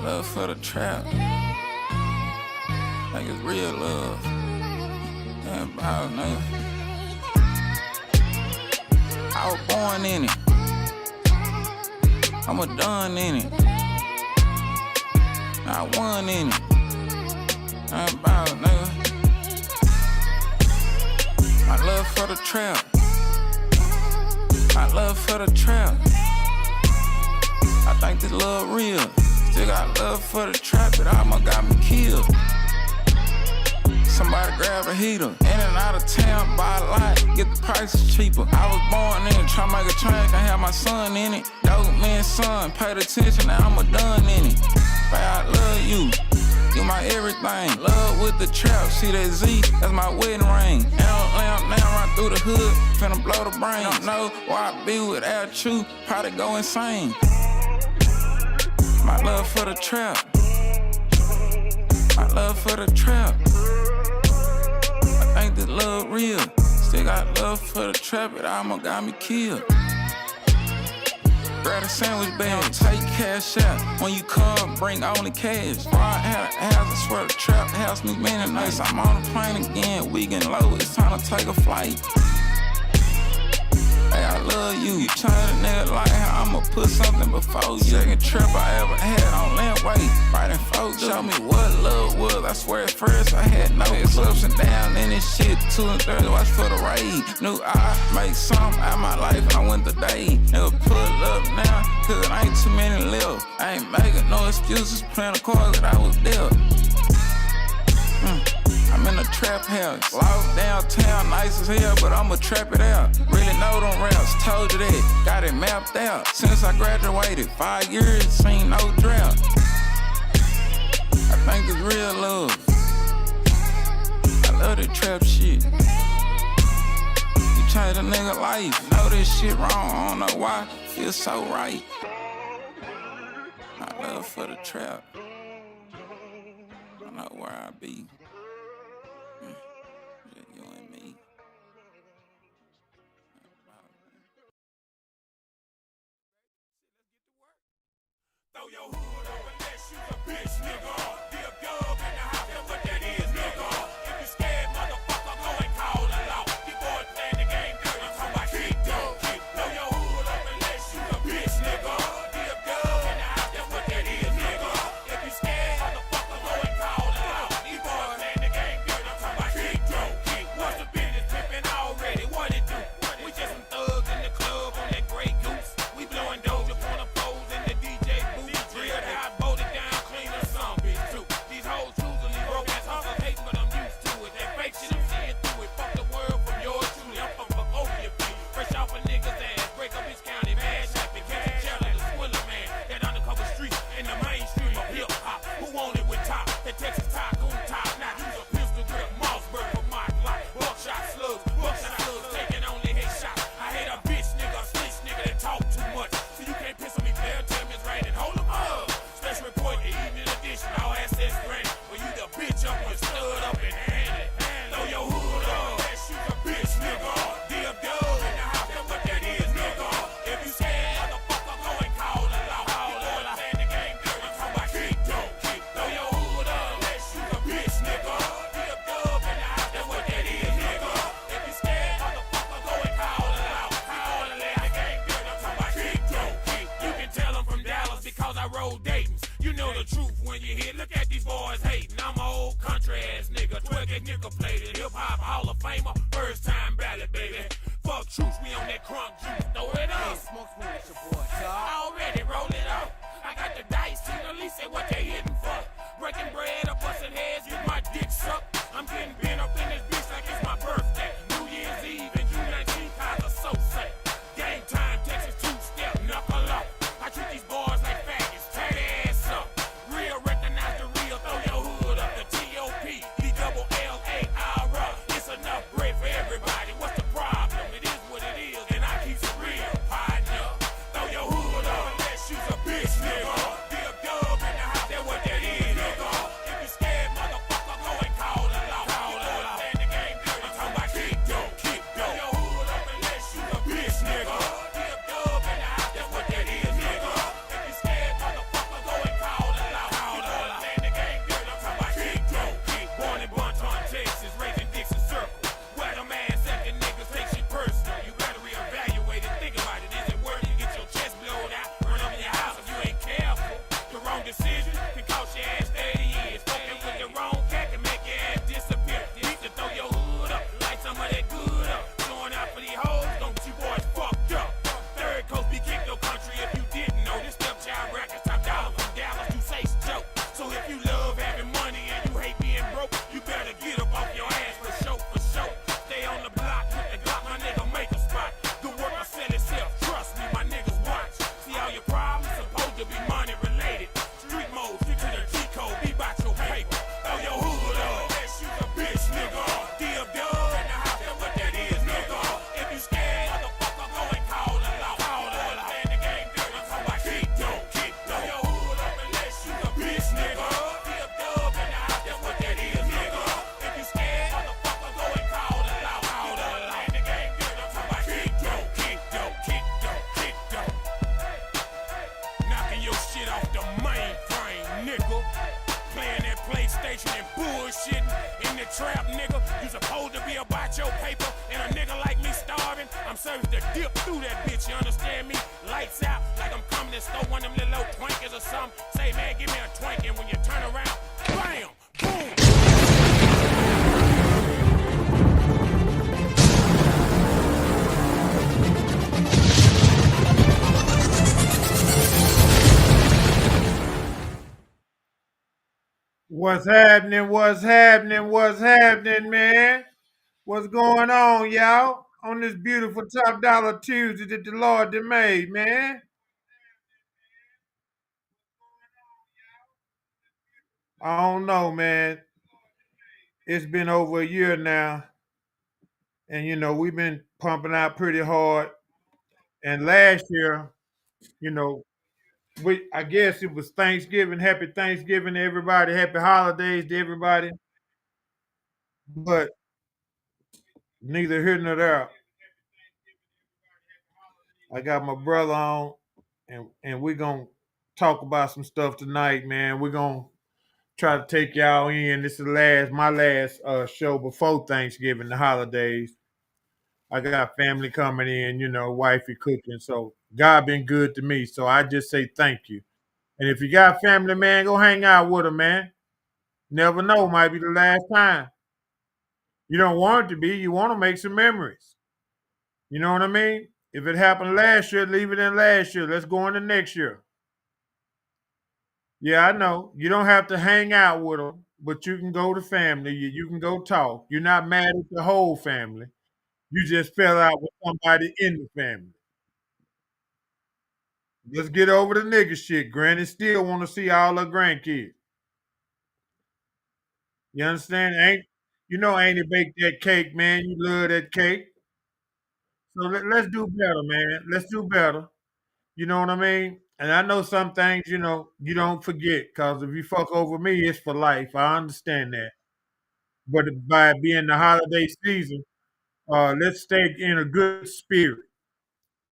love for the trap. Like it's real love. Damn, about nigga. I was born in it. I'm a done in it. I won in it. Damn, about nigga. My love for the trap. My love for the trap. I think this love real. Still got love for the trap that almost got me killed. Somebody grab a heater. In and out of town, buy a lot, get the prices cheaper. I was born in it, tryna make a change, can have my son in it. Dope man, son, paid attention, now I'm a done in it. But I love you, you my everything. Love with the trap, see that Z, that's my wedding ring. Now run through the hood, finna blow the brain. Don't know where I be without you, probably go insane. My love for the trap. My love for the trap. I think this love real. Still got love for the trap, it almost got me killed. Grab a sandwich bag, take cash out. When you come, bring only cash. Before I had a house, I swear the trap house need many nights. I'm on the plane again, we getting low, it's time to take a flight. Hey, I love you. You change a nigga like how I'ma put something before you. Second trip I ever had on land weight. Right in folks, show me what love was. I swear at first I had no ups and downs in this shit. 2 and 30, watch for the raid. Knew I make something out of my life and I went the day. Never pull up now, cause it ain't too many left. I ain't making no excuses, playing the cards that I was there. I'm in a trap house, locked downtown, nice as hell, but I'ma trap it out. Really know them raps, told you that, got it mapped out. Since I graduated, 5 years, seen no drought. I think it's real love. I love that trap shit. You change a nigga life, know this shit wrong, I don't know why, feel so right. My love for the trap. I know where I be. You and me. Throw your hood up unless you a bitch, nigga. Be a dub in the house, that's what that is, nigga. If you scared, motherfucker, go and call the law. These boys playing the game dirty, I'm talking about kick, dog. Throw your hood up unless you a bitch, nigga. Be a dub in the house, that's what that is, nigga. If you scared, motherfucker, go and call the law. These boys playing the game dirty, I'm talking about kick, dog. What's the business pimping already? What it do? We just some thugs in the club on that Grey Goose. We blowing doja on the poles in the DJ booth. Drilled how I bolt it down, clean or some bitch too. These hoes choosily broke ass hustle hating, but I'm used to it. That fake shit, I'm seeing through it. Fuck the world from yours truly. I'm from over your feet. Fresh off a nigga's ass, break up his county, bad happy, catch a jelly, the Swiller man. That undercover street in the mainstream of hip hop. Who want it with top? That Texas tycoon top. Now use a pistol grip, Mossberg for my life. Buckshot slugs, taking only headshots. I hate a bitch nigga, a snitch nigga that talk too much. So you can't piss on me, player. Tell me it's right and hold 'em up. Special report, the evening edition, all assets granted. Well, you the bitch up and stood up and handed. Throw your hood up, that you a bitch nigga. Deal dub in the house, that's what that is, nigga. If you scared, motherfucker, go and call the law. Boy, I playing the game dirty, I'm talking about kick, dog. Throw your hood up, that you a bitch nigga. Deal dub in the house, that's what that is, nigga. If you scared, motherfucker, go and call the law. Boy, I playing the game dirty, I'm talking about kick, dog. You can tell I'm from Dallas because I roll Dayton's. You know the truth when you hear. Look at these boys hating. I'm an old country ass nigga. Twerking nickel plated. Hip hop Hall of Famer. First time ballot, baby. Fuck truth, we on that crunk juice. Throw it up. Smoke me with your boy, Already roll it up. I got the dice. Tina Lee say what they hitting for. Breaking bread or busting heads. Get my dick sucked. I'm getting bent up in this bitch like it's my birthday. New Year's Eve and June 19th. Cause I so say. Game time, Texas two-step, knuckle up. I treat these boys like faggots, tear their ass up. Real, recognize the real, throw your hood up. The T.O.P., D-double-L-A-R-A. It's enough bread for everybody. What's the problem? It is what it is, and I keep it real, partner. Throw your hood up unless you's a bitch, get off the mainframe, nigga. Playing that PlayStation and bullshitting in the trap, nigga. You supposed to be about your paper, and a nigga like me starving. I'm supposed to dip through that bitch, you understand me? Lights out, like I'm coming to store one of them little Twinkies or something. Say, man, give me a Twinkie, and when you turn around, bam, boom. What's happening? What's happening? What's happening, man? What's going on, y'all? On this beautiful Top Dollar Tuesday that the Lord done made, man. I don't know, man. It's been over a year now, and we've been pumping out pretty hard. And last year, you know, I guess it was Thanksgiving. Happy Thanksgiving to everybody. Happy holidays to everybody. But neither here nor there. I got my brother on, and we're gonna talk about some stuff tonight, man. We're gonna try to take y'all in. This is my last show before Thanksgiving, the holidays. I got family coming in, wifey cooking. So God been good to me. So I just say thank you. And if you got family, man, go hang out with them, man. Never know, might be the last time. You don't want it to be. You want to make some memories. You know what I mean? If it happened last year, leave it in last year. Let's go into next year. Yeah, I know. You don't have to hang out with them, but you can go to family. You can go talk. You're not mad at the whole family. You just fell out with somebody in the family. Let's get over the nigga shit. Granny still want to see all her grandkids. You understand? Ain't it baked that cake, man? You love that cake. So let's do better, man. Let's do better. You know what I mean? And I know some things, you don't forget. Because if you fuck over me, it's for life. I understand that. But by being the holiday season, let's stay in a good spirit.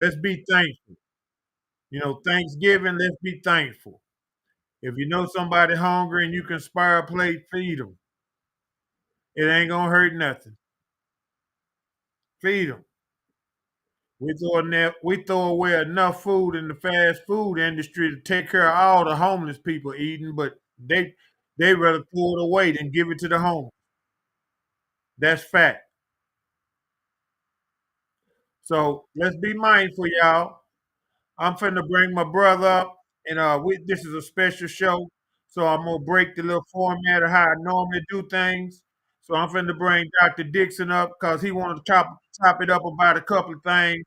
Let's be thankful. Thanksgiving, let's be thankful. If you know somebody hungry and you can spare a plate, feed them. It ain't gonna hurt nothing. Feed them. We throw away enough food in the fast food industry to take care of all the homeless people eating, but they rather throw it away than give it to the homeless. That's fact. So let's be mindful, y'all. I'm finna bring my brother up, and this is a special show, so I'm gonna break the little format of how I normally do things. So I'm finna bring Dr. Dixon up because he wanted to chop it up about a couple of things,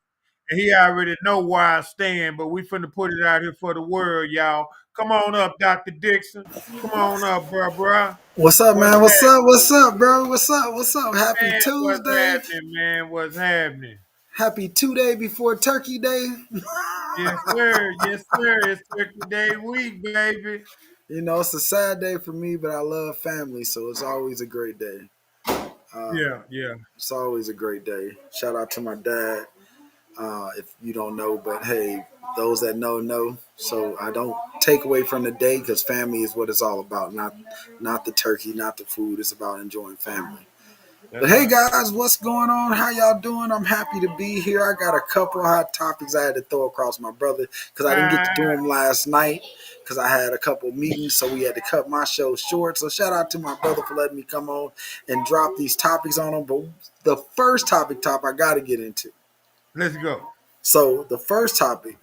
and he already know where I stand. But we finna put it out here for the world, y'all. Come on up, Dr. Dixon. Come on up, bruh. What's up, What's man? What's happening, up? What's up, bro? What's up? What's up? Happy man? What's Tuesday. happening, man? What's happening? Happy 2 day before Turkey Day. Yes, sir. Yes, sir. It's Turkey Day week, baby. It's a sad day for me, but I love family, so it's always a great day. Yeah, yeah. It's always a great day. Shout out to my dad. If you don't know, but hey, those that know. So I don't take away from the day because family is what it's all about. Not the turkey, not the food. It's about enjoying family. But That's hey right. guys, what's going on? How y'all doing? I'm happy to be here. I got a couple hot topics I had to throw across my brother because I didn't get to do Ah, them last night because I had a couple meetings, so we had to cut my show short. So shout out to my brother for letting me come on and drop these topics on him. But the first topic I got to get into. let's go. So the first topic,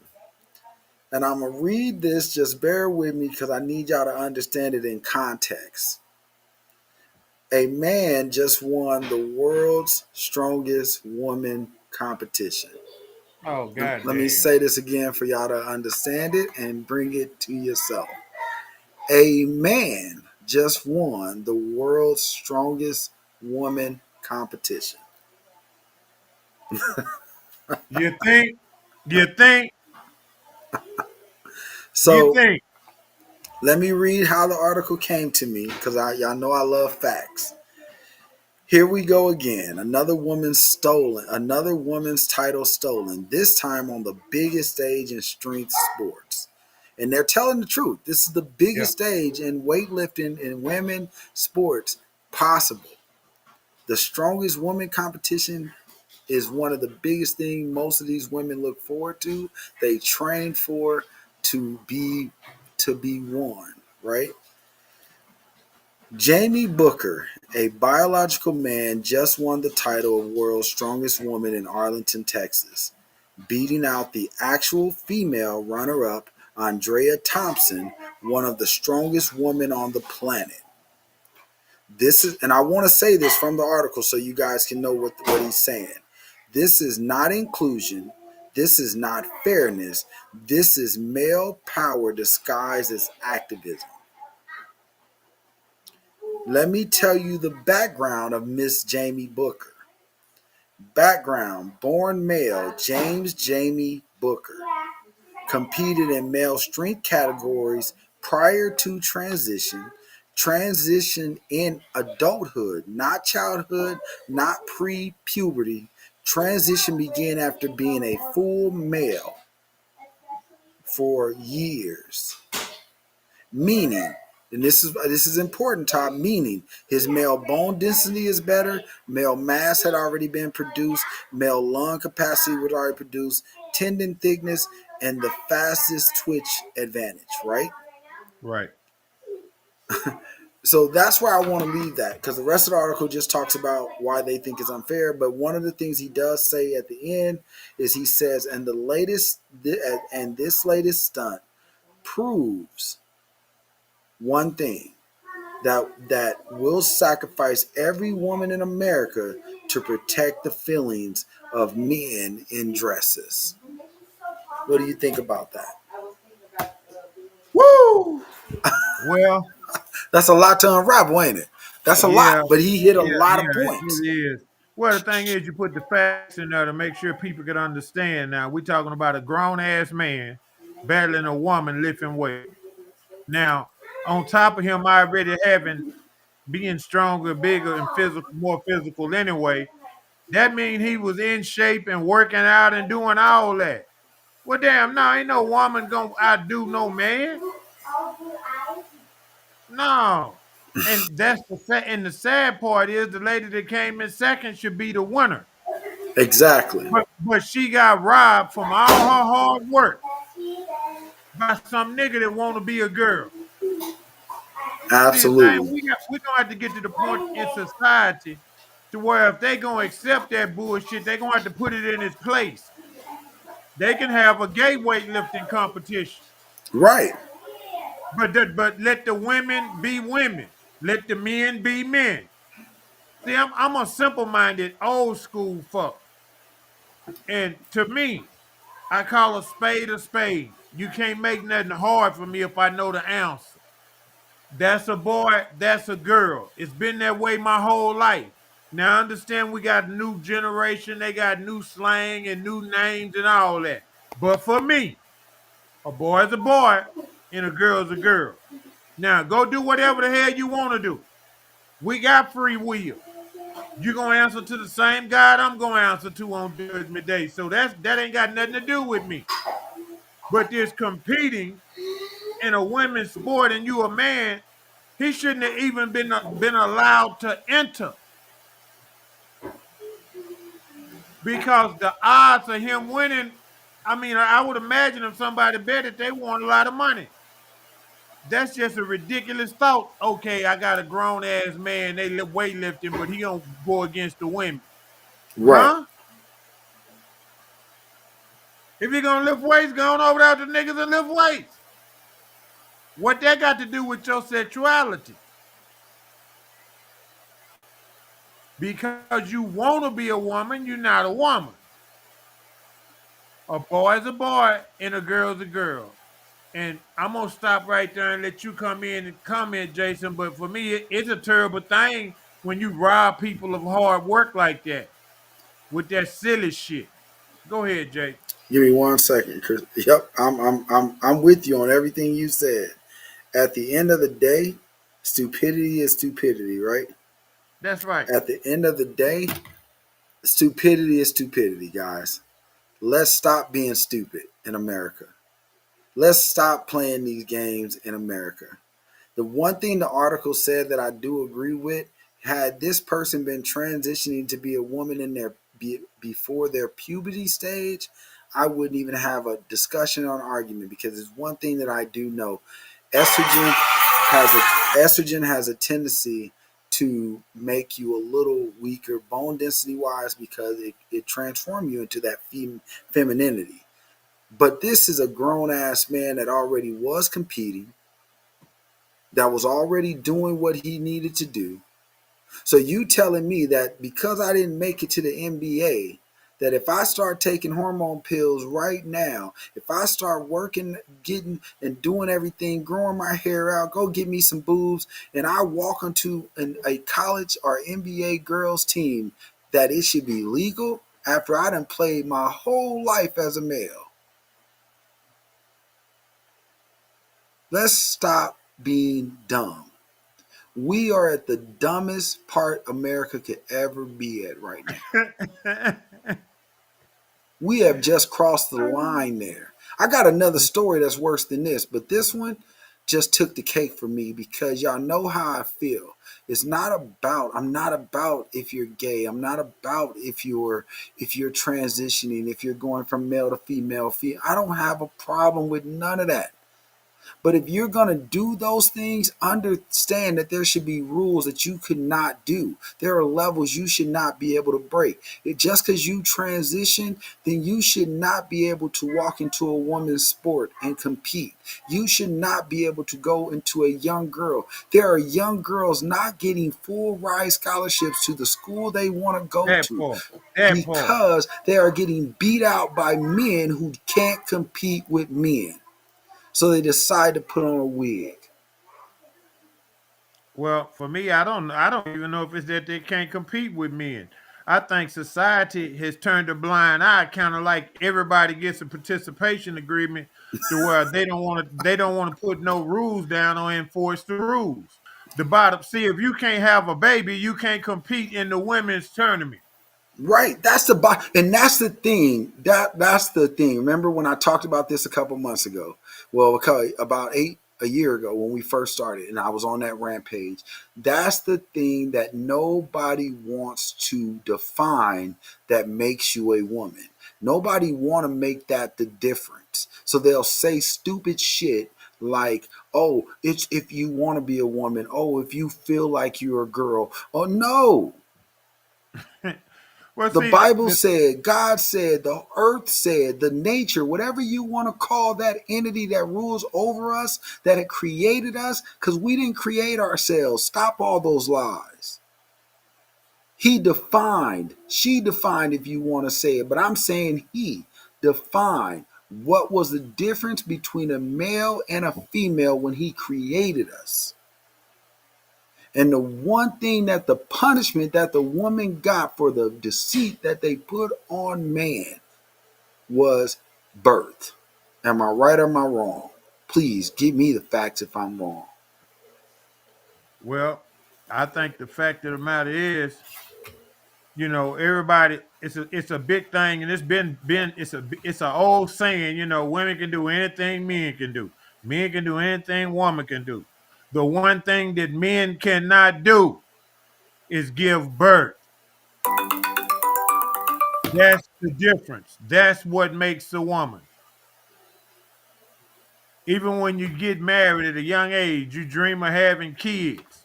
and I'm gonna read this. Just bear with me because I need y'all to understand it in context. A man just won the world's strongest woman competition. Oh, Let me goddamn. say this again for y'all to understand it and bring it to yourself. A man just won the world's strongest woman competition. You think? You think? You So think? let me read how the article came to me because y'all know I love facts. Here we go again. Another woman's title stolen, this time on the biggest stage in strength sports. And they're telling the truth. This is the Yeah. biggest stage in weightlifting in women sports possible. The strongest woman competition is one of the biggest things most of these women look forward to. They train for to be won, right? Jamie Booker, a biological man, just won the title of world's strongest woman in Arlington, Texas, beating out the actual female runner-up, Andrea Thompson, one of the strongest women on the planet. This is, and I want to say this from the article so you guys can know what he's saying. This is not inclusion. This is not fairness. This is male power disguised as activism. Let me tell you the background of Miss Jamie Booker. Background: born male, James Jamie Booker competed in male strength categories prior to transition. Transition in adulthood, not childhood, not pre-puberty. Transition began after being a full male for years. Meaning, and this is important, Todd. Meaning, his male bone density is better. Male mass had already been produced. Male lung capacity was already produced. Tendon thickness and the fastest twitch advantage. Right. Right. So that's where I want to leave that, because the rest of the article just talks about why they think it's unfair. But one of the things he does say at the end is he says, and this latest stunt proves one thing, that will sacrifice every woman in America to protect the feelings of men in dresses. What do you think about that? Woo! Well, That's a lot to unravel, ain't it? That's a lot, yeah, but he hit a yeah, lot of yeah, points. it is. Well, the thing is, you put the facts in there to make sure people can understand. Now, we're talking about a grown ass man battling a woman lifting weight. Now, on top of him already having being stronger, bigger, and physical, more physical anyway, that means he was in shape and working out and doing all that. Well, damn, no, ain't no woman gonna outdo no man. No. And and the sad part is the lady that came in second should be the winner. Exactly. But she got robbed from all her hard work by some nigga that want to be a girl. See, the thing Absolutely. we gonna have to get to the point in society to where if they gonna accept that bullshit, they gonna have to put it in its place. They can have a gay weightlifting competition, Right. but let the women be women, let the men be men. See, I'm a simple-minded, old school fuck, and to me, I call a spade a spade. You can't make nothing hard for me if I know the answer. That's a boy, that's a girl. It's been that way my whole life. Now I understand we got new generation, they got new slang and new names and all that. But for me, a boy is a boy and a girl is a girl. Now go do whatever the hell you want to do. We got free will. You're gonna answer to the same God I'm gonna answer to on Judgment Day. So that ain't got nothing to do with me. But there's competing in a women's sport and you a man, he shouldn't have even been allowed to enter because the odds of him winning, I mean, I would imagine if somebody bet it, they want a lot of money. That's just a ridiculous thought. Okay, I got a grown ass man, they weightlifting, but he don't go against the women. Right. Huh? If you're gonna lift weights, go on over there to niggas and lift weights. What that got to do with your sexuality? Because you want to be a woman, you're not a woman. A boy is a boy and a girl is a girl. And I'm gonna stop right there and let you come in and comment, Jason. But for me, it's a terrible thing when you rob people of hard work like that with that silly shit. Go ahead, Jay. Give me 1 second, Chris. Yep, I'm with you on everything you said. At the end of the day, stupidity is stupidity, right? That's right. At the end of the day, stupidity is stupidity, guys. Let's stop being stupid in America. Let's stop playing these games in America. The one thing the article said that I do agree with, had this person been transitioning to be a woman in their before their puberty stage, I wouldn't even have a discussion or an argument, because it's one thing that I do know. Estrogen has a tendency to make you a little weaker bone density wise, because it transforms you into that femininity. But this is a grown ass man that already was competing, that was already doing what he needed to do. So you telling me that because I didn't make it to the NBA, that if I start taking hormone pills right now, if I start working, getting and doing everything, growing my hair out, go get me some boobs, and I walk onto a college or NBA girls team, that it should be legal after I done played my whole life as a male? Let's stop being dumb. We are at the dumbest part America could ever be at right now. We have just crossed the line there. I got another story that's worse than this, but this one just took the cake for me, because y'all know how I feel. I'm not about if you're gay. I'm not about if you're transitioning, if you're going from male to female. I don't have a problem with none of that. But if you're going to do those things, understand that there should be rules that you could not do. There are levels you should not be able to break. Just because you transition, then you should not be able to walk into a woman's sport and compete. You should not be able to go into a young girl. There are young girls not getting full ride scholarships to the school they want to go That to, part. That part. because they are getting beat out by men who can't compete with men. So they decide to put on a wig. Well, for me, I don't even know if it's that they can't compete with men. I think society has turned a blind eye, kind of like everybody gets a participation agreement to where they don't want to put no rules down or enforce the rules. The bottom see, if you can't have a baby, you can't compete in the women's tournament. Right. And that's the thing. That's the thing. Remember when I talked about this a couple months ago? Well, okay, about a year ago when we first started, and I was on that rampage. That's the thing that nobody wants to define, that makes you a woman. Nobody want to make that the difference. So they'll say stupid shit like, "Oh, it's if you want to be a woman. Oh, if you feel like you're a girl." Oh no. Well, The see, Bible said, God said, the earth said, the nature, whatever you want to call that entity that rules over us, that had created us, because we didn't create ourselves. Stop all those lies. He defined, she defined, if you want to say it, but I'm saying he defined what was the difference between a male and a female when he created us. And the one thing, that the punishment that the woman got for the deceit that they put on man was birth. Am I right or am I wrong? Please give me the facts if I'm wrong. well, I think the fact of the matter is, everybody, it's a big thing, and it's a old saying, women can do anything men can do. Men can do anything woman can do. The one thing that men cannot do is give birth. That's the difference. That's what makes a woman. Even when you get married at a young age, you dream of having kids.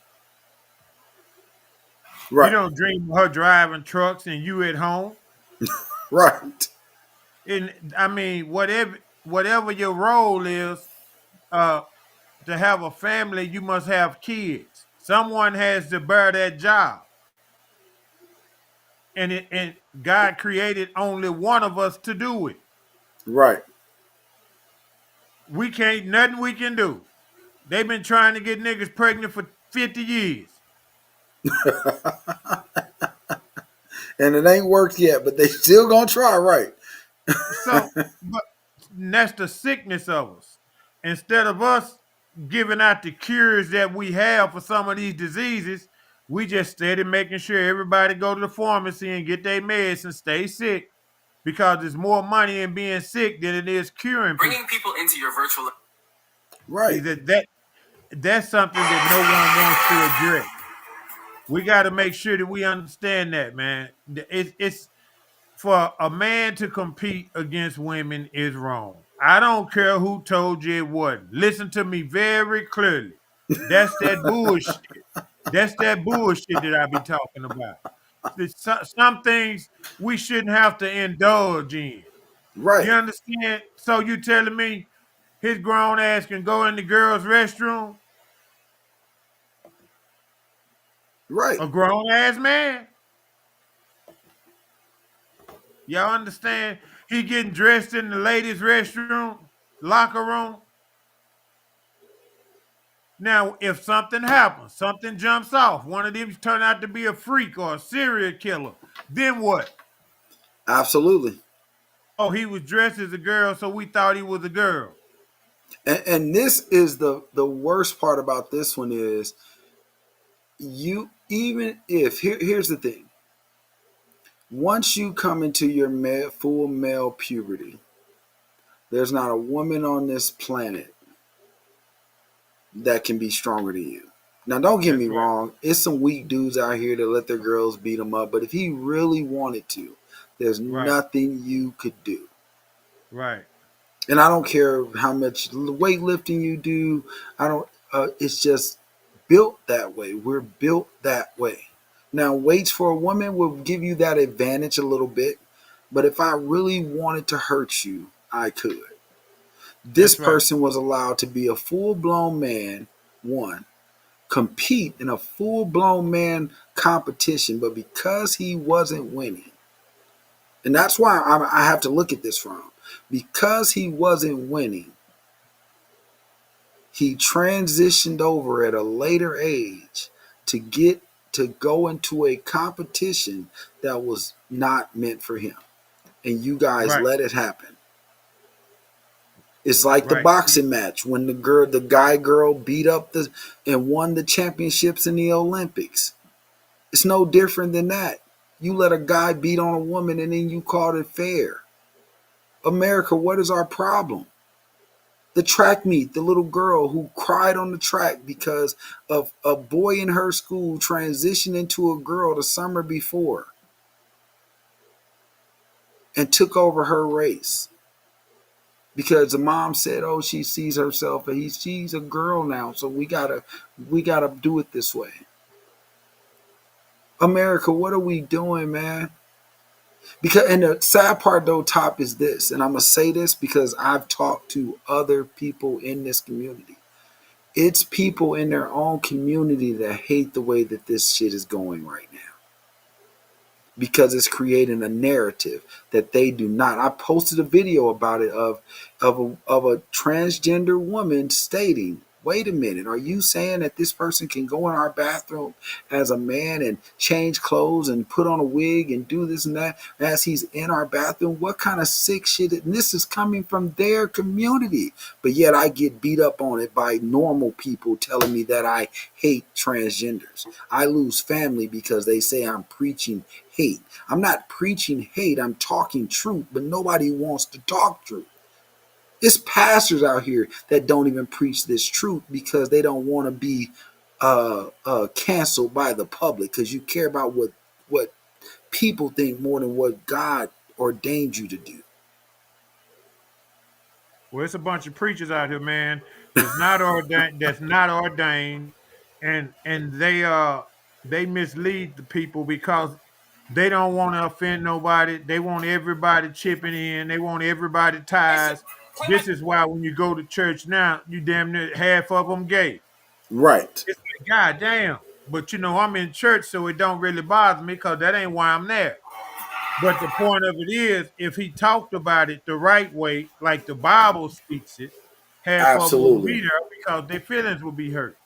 You Right, don't dream of her driving trucks and you at home. right, And I mean, whatever your role is, uh, to have a family, you must have kids. Someone has to bear that job. And God created only one of us to do it. right. We can't nothing we can do. They've been trying to get niggas pregnant for 50 years. And it ain't worked yet, but they still gonna try, right? So, but that's the sickness of us. Instead of us giving out the cures that we have for some of these diseases, we just steady making sure everybody go to the pharmacy and get their meds and stay sick. because there's more money in being sick than it is curing people. Bringing people into your virtual. See Right. that's something that no one wants to address. We got to make sure that we understand that, man. It's for a man to compete against women is wrong. I don't care who told you it wasn't. Listen to me very clearly. That's that bullshit. That's that bullshit that I be talking about. Some things we shouldn't have to indulge in. You Right. understand? So you telling me his grown ass can go in the girls' restroom? Right. A grown ass man? Y'all understand? He getting dressed in the ladies' restroom, locker room. Now, if something happens, something jumps off, one of them turn out to be a freak or a serial killer, then what? Absolutely. Oh, he was dressed as a girl, so we thought he was a girl. And this is the worst part about this one is you even if here's the thing. Once you come into your full male puberty, there's not a woman on this planet that can be stronger than you. Now, don't get That's me right. wrong. It's some weak dudes out here that let their girls beat them up. But if he really wanted to, there's Right. nothing you could do. Right. And I don't care how much weightlifting you do. I don't. It's just built that way. We're built that way. Now, weights for a woman will give you that advantage a little bit. But if I really wanted to hurt you, I could. This That's right. person was allowed to be a full blown man, one, compete in a full blown man competition, but because he wasn't winning, and that's why I have to look at this from, because he wasn't winning, he transitioned over at a later age to get to go into a competition that was not meant for him. And you guys Right. let it happen. It's like the Right. boxing match when the guy girl beat up and won the championships in the Olympics. It's no different than that. You let a guy beat on a woman and then you called it fair. America, what is our problem? The track meet, the little girl who cried on the track because of a boy in her school transitioned into a girl the summer before and took over her race because the mom said, "Oh, she sees herself, and she's a girl now, so we gotta do it this way." America, what are we doing, man? Because and the sad part though, Top, is this, and I'm gonna say this because I've talked to other people in this community. It's people in their own community that hate the way that this shit is going right now because it's creating a narrative that they do not. I posted a video about it of a transgender woman stating, "Wait a minute, are you saying that this person can go in our bathroom as a man and change clothes and put on a wig and do this and that as he's in our bathroom? What kind of sick shit?" And this is coming from their community, but yet I get beat up on it by normal people telling me that I hate transgenders. I lose family because they say I'm preaching hate. I'm not preaching hate, I'm talking truth, but nobody wants to talk truth. It's pastors out here that don't even preach this truth because they don't want to be canceled by the public because you care about what people think more than what God ordained you to do. Well, it's a bunch of preachers out here, man. That's not ordained. That's not ordained, and they mislead the people because they don't want to offend nobody. They want everybody chipping in. They want everybody ties. This is why when you go to church now, you damn near half of them gay. Right. It's like, God damn. But I'm in church, so it don't really bother me because that ain't why I'm there. But the point of it is, if he talked about it the right way, like the Bible speaks it, half of them will be Absolutely. there because their feelings will be hurt.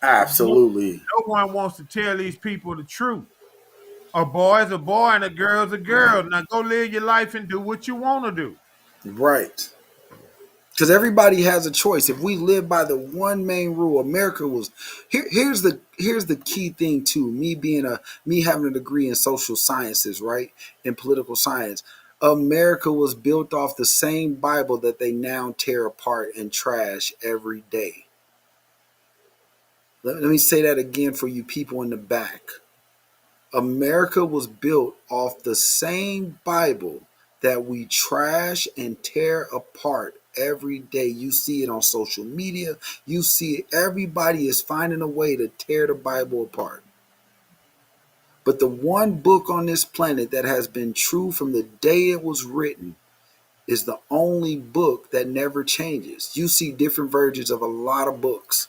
No, Absolutely. no one wants to tell these people the truth. A boy is a boy and a girl is a girl. Now go live your life and do what you want to do. Right. Because everybody has a choice. If we live by the one main rule, America was here's the key thing too. Me having a degree in social sciences, right, in political science. America was built off the same Bible that they now tear apart and trash every day. Let me say that again for you people in the back. America was built off the same Bible that we trash and tear apart every day. You see it on social media. You see it. Everybody is finding a way to tear the Bible apart. But the one book on this planet that has been true from the day it was written is the only book that never changes. You see different versions of a lot of books.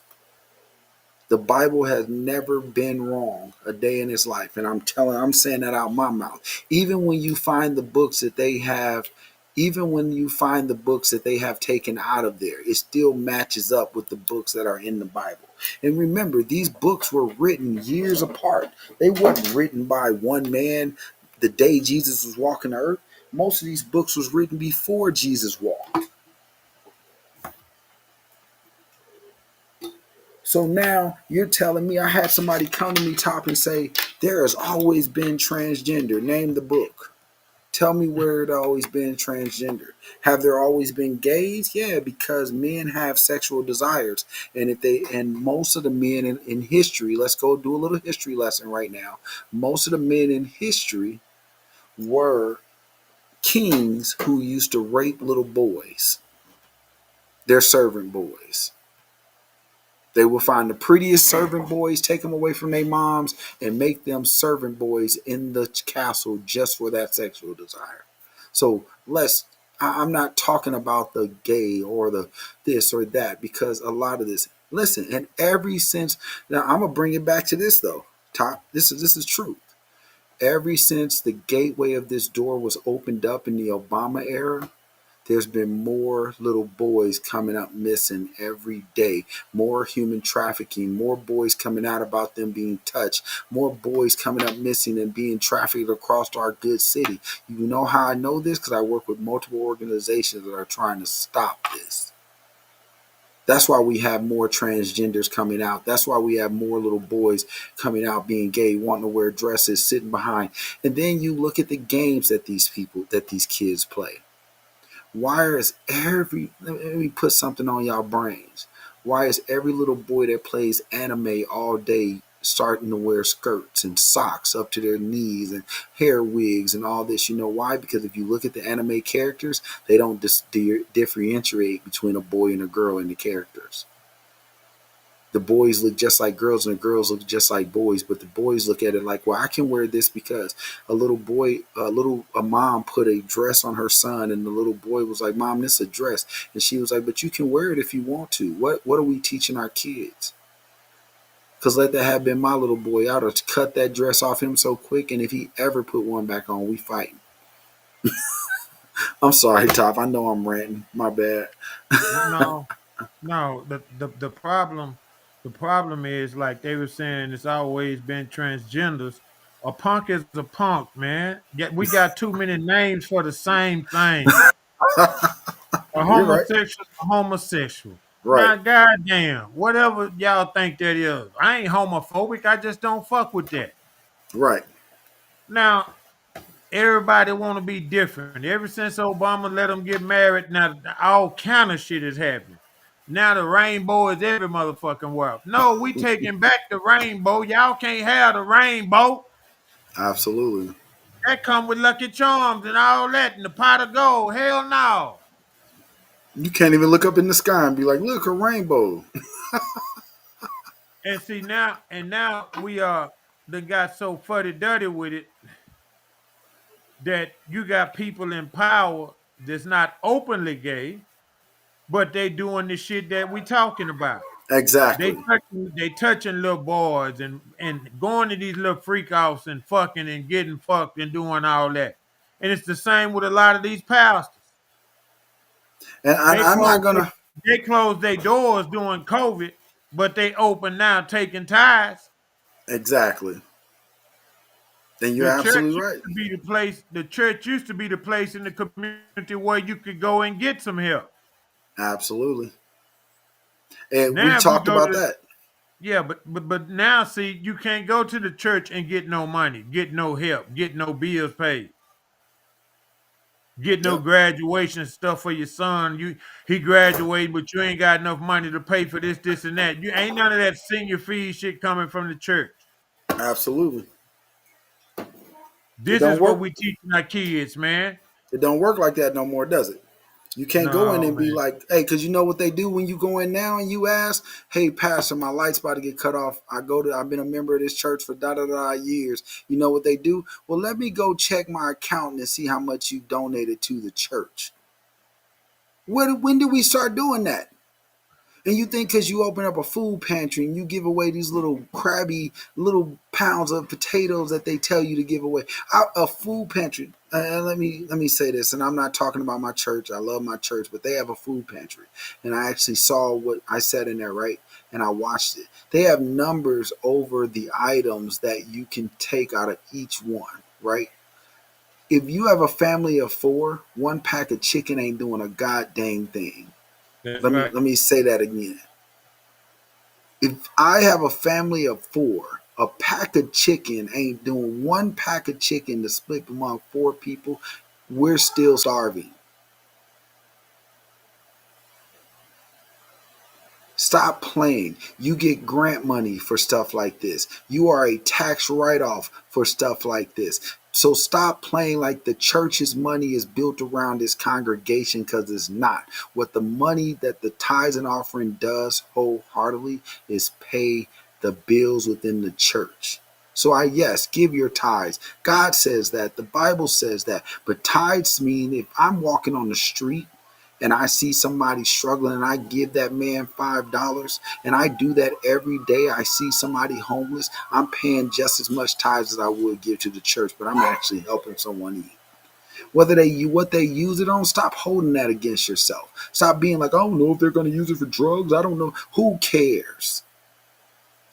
The Bible has never been wrong a day in its life. And I'm saying that out my mouth. Even when you find the books that they have, even when you find the books that they have taken out of there, it still matches up with the books that are in the Bible. And remember, these books were written years apart. They weren't written by one man the day Jesus was walking the earth. Most of these books was written before Jesus walked. So now you're telling me I had somebody come to me top and say, there has always been transgender. Name the book. Tell me where it always been transgender. Have there always been gays? Yeah, because men have sexual desires. And most of the men in history, let's go do a little history lesson right now. Most of the men in history were kings who used to rape little boys, their servant boys. They will find the prettiest servant boys, take them away from their moms, and make them servant boys in the castle just for that sexual desire. So I'm not talking about the gay or the this or that, because a lot of this, listen, and every since, now I'm gonna bring it back to this though. Top, this is truth. Ever since the gateway of this door was opened up in the Obama era, there's been more little boys coming up missing every day, more human trafficking, more boys coming out about them being touched, more boys coming up missing and being trafficked across our good city. You know how I know this? Because I work with multiple organizations that are trying to stop this. That's why we have more transgenders coming out. That's why we have more little boys coming out being gay, wanting to wear dresses, sitting behind. And then you look at the games that these kids play. Why is let me put something on y'all brains. Why is every little boy that plays anime all day starting to wear skirts and socks up to their knees and hair wigs and all this? You know why? Because if you look at the anime characters, they don't differentiate between a boy and a girl in the characters. The boys look just like girls and the girls look just like boys, but the boys look at it like, well, I can wear this because a mom put a dress on her son, and the little boy was like, Mom, this is a dress. And she was like, but you can wear it if you want to. What are we teaching our kids? Because let that have been my little boy, I would have cut that dress off him so quick, and if he ever put one back on, we fighting. I'm sorry, Top. I know I'm ranting. My bad. No, no. The problem is, like they were saying, it's always been transgenders. A punk is a punk, man. Yet we got too many names for the same thing. A You're right. homosexual is a homosexual. Right. Now, goddamn, whatever y'all think that is, I ain't homophobic. I just don't fuck with that. Right. Now, everybody want to be different. Ever since Obama let them get married, now all kind of shit is happening. Now the rainbow is every motherfucking world. No, we taking back the rainbow. Y'all can't have the rainbow. Absolutely. That come with Lucky Charms and all that and the pot of gold. Hell no. You can't even look up in the sky and be like, look, a rainbow. And see now we done got so fuddy duddy with it that you got people in power that's not openly gay, but they doing the shit that we talking about. They Exactly. touching little boys and going to these little freak offs and fucking and getting fucked and doing all that. And it's the same with a lot of these pastors. And They I'm not close they, gonna they close their doors during COVID, but they open now taking tithes. exactly. And you're The church absolutely used right. to be the place. The church used to be the place in the community where you could go and get some help. Absolutely. And we Now, if you talked go about to that. yeah, but now see, you can't go to the church and get no money, get no help, get no bills paid. Get no Yep. graduation stuff for your son. He graduated, but you ain't got enough money to pay for this, this, and that. You ain't none of that senior fee shit coming from the church. Absolutely. It This don't is what work. we teaching our kids, man. It don't work like that no more, does it? You can't go in No, and be man. like, hey, because you know what they do when you go in now and you ask, hey, Pastor, my light's about to get cut off. I've been a member of this church for da da da years. You know what they do? Well, let me go check my accountant and see how much you donated to the church. When did we start doing that? And you think because you open up a food pantry and you give away these little crabby little pounds of potatoes that they tell you to give away, a food pantry. Let me say this, and I'm not talking about my church. I love my church, but they have a food pantry, and I actually saw what I said in there, right? And I watched it. They have numbers over the items that you can take out of each one, right? If you have a family of four, one pack of chicken ain't doing a goddamn thing. That's Let me right. let me say that again. If I have a family of four, a pack of chicken ain't doing one pack of chicken to split among four people. We're still starving. Stop playing. You get grant money for stuff like this. You are a tax write off for stuff like this. So stop playing like the church's money is built around this congregation because it's not. What the money that the tithes and offering does wholeheartedly is pay the bills within the church. So yes, give your tithes. God says that. The Bible says that. But tithes mean if I'm walking on the street and I see somebody struggling and I give that man $5 and I do that every day, I see somebody homeless, I'm paying just as much tithes as I would give to the church, but I'm actually helping someone eat. Whether what they use it on, stop holding that against yourself. Stop being like, I don't know if they're going to use it for drugs. I don't know. Who cares?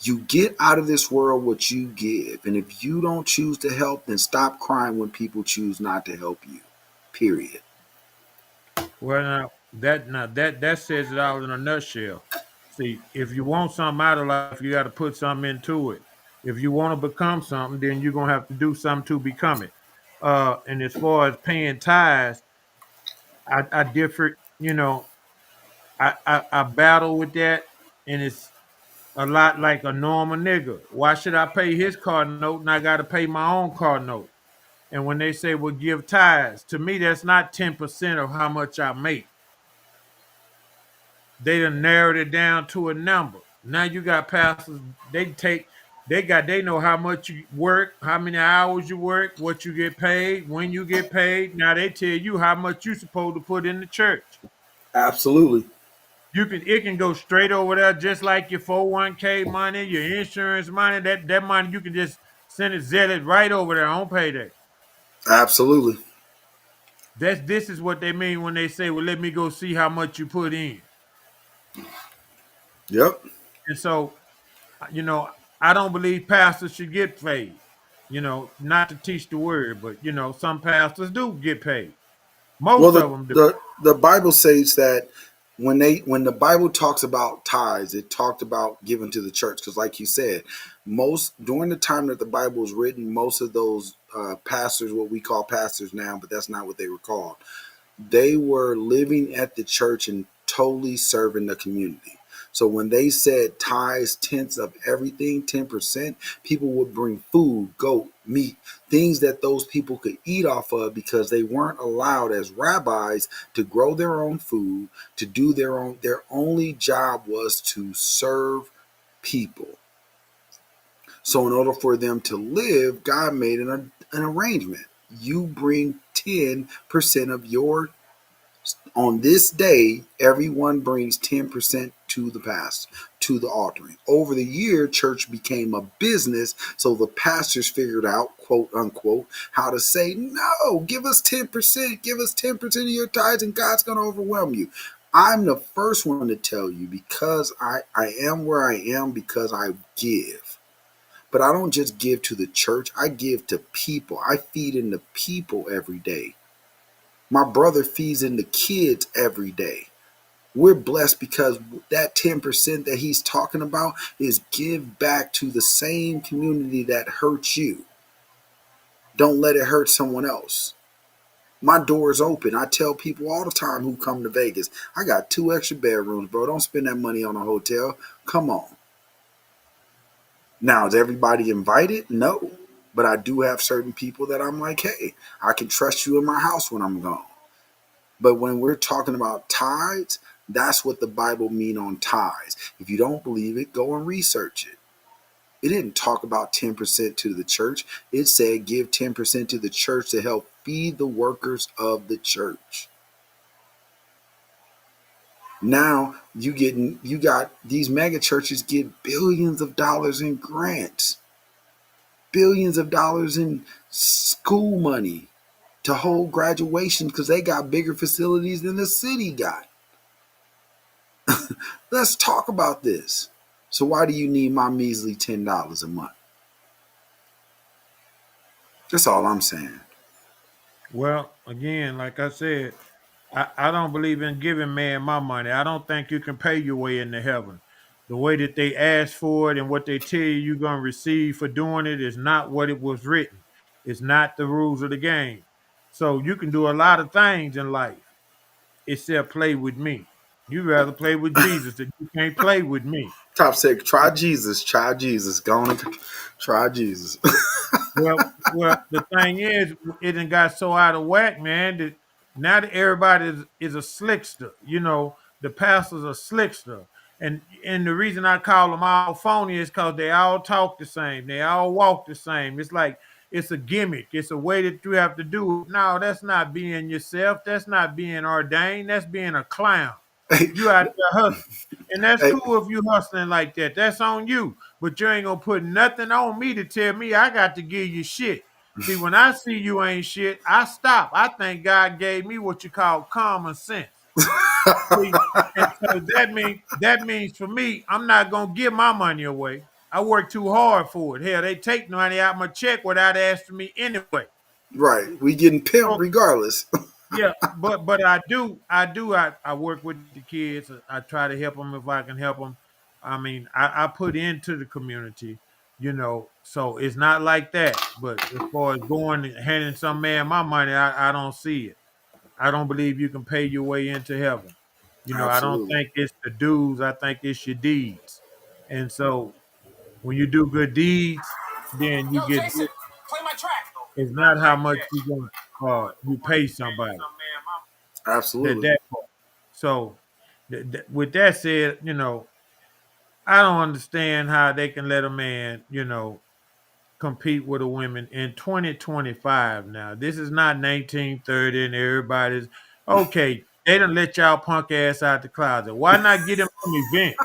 You get out of this world what you give. And if you don't choose to help, then stop crying when people choose not to help you. Period. Well, now that says it all in a nutshell. See, if you want something out of life, you got to put something into it. If you want to become something, then you're gonna have to do something to become it. And as far as paying tithes, I differ. I battle with that, and it's a lot like a normal nigga. Why should I pay his car note and I got to pay my own car note? And when they say, well, give tithes, to me, that's not 10% of how much I make. They done narrowed it down to a number. Now you got pastors, they know how much you work, how many hours you work, what you get paid, when you get paid. Now they tell you how much you supposed to put in the church. Absolutely. It can go straight over there just like your 401k money, your insurance money. That money you can just send it zealot right over there on payday. Absolutely. This is what they mean when they say, well, let me go see how much you put in. Yep. And so, you know, I don't believe pastors should get paid. Not to teach the word, but some pastors do get paid. Well, Most of the them do. the the Bible says that when the Bible talks about tithes, it talked about giving to the church because, like you said, most during the time that the Bible was written, most of those pastors, what we call pastors now, but that's not what they were called, they were living at the church and totally serving the community. So when they said tithes, tenths of everything, 10%, people would bring food, goat, meat, things that those people could eat off of because they weren't allowed as rabbis to grow their own food, to do their only job was to serve people. So in order for them to live, God made an arrangement. You bring 10% of your on this day, everyone brings 10% to the pastor, to the altering. Over the year, church became a business, so the pastors figured out, quote unquote, how to say, no, give us 10%, give us 10% of your tithes, and God's going to overwhelm you. I'm the first one to tell you because I am where I am because I give. But I don't just give to the church, I give to people. I feed into people every day. My brother feeds into kids every day. We're blessed because that 10% that he's talking about is give back to the same community that hurts you. Don't let it hurt someone else. My door is open. I tell people all the time who come to Vegas, I got 2 extra bedrooms, bro. Don't spend that money on a hotel. Come on. Now, is everybody invited? No. But I do have certain people that I'm like, hey, I can trust you in my house when I'm gone. But when we're talking about tithes, that's what the Bible mean on tithes. If you don't believe it, go and research it. It didn't talk about 10% to the church. It said give 10% to the church to help feed the workers of the church. Now you got these mega churches get billions of dollars in grants, billions of dollars in school money to hold graduations because they got bigger facilities than the city got. Let's talk about this. So why do you need my measly $10 a month? That's all I'm saying. Well, again, like I said, I don't believe in giving man my money. I don't think you can pay your way into heaven. The way that they ask for it and what they tell you you're going to receive for doing it is not what it was written. It's not the rules of the game. So you can do a lot of things in life except play with me. You rather play with Jesus than you can't play with me. Top said, try Jesus, try Jesus. Go on and try Jesus. Well, the thing is, it done got so out of whack, man, that now that everybody is a slickster. You know, the pastors are slickster. And the reason I call them all phony is because they all talk the same. They all walk the same. It's like it's a gimmick. It's a way that you have to do it. No, that's not being yourself. That's not being ordained. That's being a clown. hey, You out there hustling. And that's hey, cool if you hustling like that. That's on you. But you ain't gonna put nothing on me to tell me I got to give you shit. See, when I see you ain't shit, I stop. I think God gave me what you call common sense. See, and so that means for me, I'm not gonna give my money away. I work too hard for it. Hell, they take money out my check without asking me anyway. right. We getting pimped So regardless. yeah, but I work with the kids. I try to help them if I can help them. I mean, I put into the community, so it's not like that. But as far as going and handing some man my money, I don't see it. I don't believe you can pay your way into heaven. I don't Absolutely. think it's the dues. I think it's your deeds. And so when you do good deeds, then you Yo, get. Jason, play my track. It's not how much you pay somebody. that Absolutely. that part. So, with that said, I don't understand how they can let a man, compete with a woman in 2025. Now, this is not 1930, and everybody's okay. They done let y'all punk ass out the closet. Why not get them some events?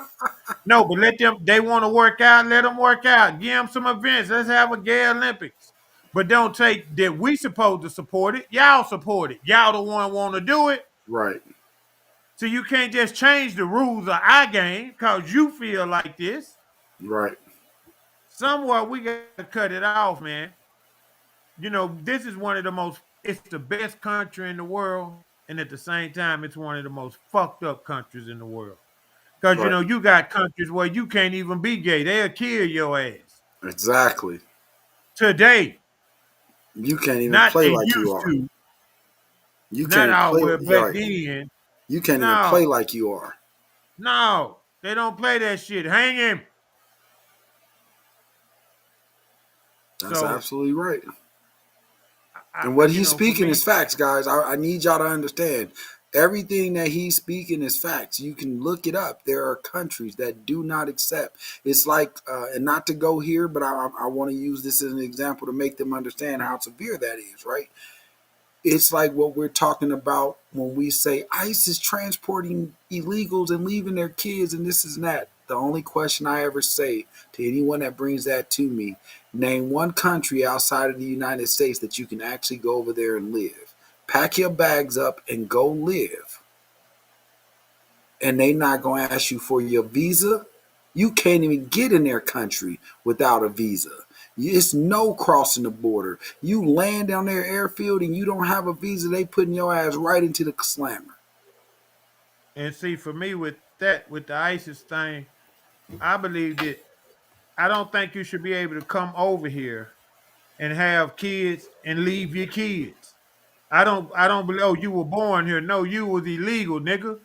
No, but let them. They want to work out. Let them work out. Give them some events. Let's have a gay Olympics. But don't take that we supposed to support it. Y'all support it. Y'all the one want to do it. Right. So you can't just change the rules of our game because you feel like this. Right. Somewhere we got to cut it off, man. This is one of the it's the best country in the world. And at the same time, it's one of the most fucked up countries in the world. Because, Right. you got countries where you can't even be gay. They'll kill your ass. Exactly. Today, You can't even not play they like you used are. to, You not can't play. our back Right. then. You can't even play No, like you are. no, they don't play that shit. Hang him. That's So, absolutely right. And I what he's for speaking me, is facts, guys. I need y'all to understand. Everything that he's speaking is facts. You can look it up. There are countries that do not accept. It's like, and not to go here, but I want to use this as an example to make them understand how severe that is, right? It's like what we're talking about when we say ICE is transporting illegals and leaving their kids and this is that. The only question I ever say to anyone that brings that to me, name one country outside of the United States that you can actually go over there and live. Pack your bags up and go live. And they not going to ask you for your visa. You can't even get in their country without a visa. It's no crossing the border. You land on their airfield and you don't have a visa, they putting your ass right into the slammer. and see, for me with that, with the ISIS thing, I believe that I don't think you should be able to come over here and have kids and leave your kids. I don't believe. Oh, you were born here. No, you was illegal, nigga.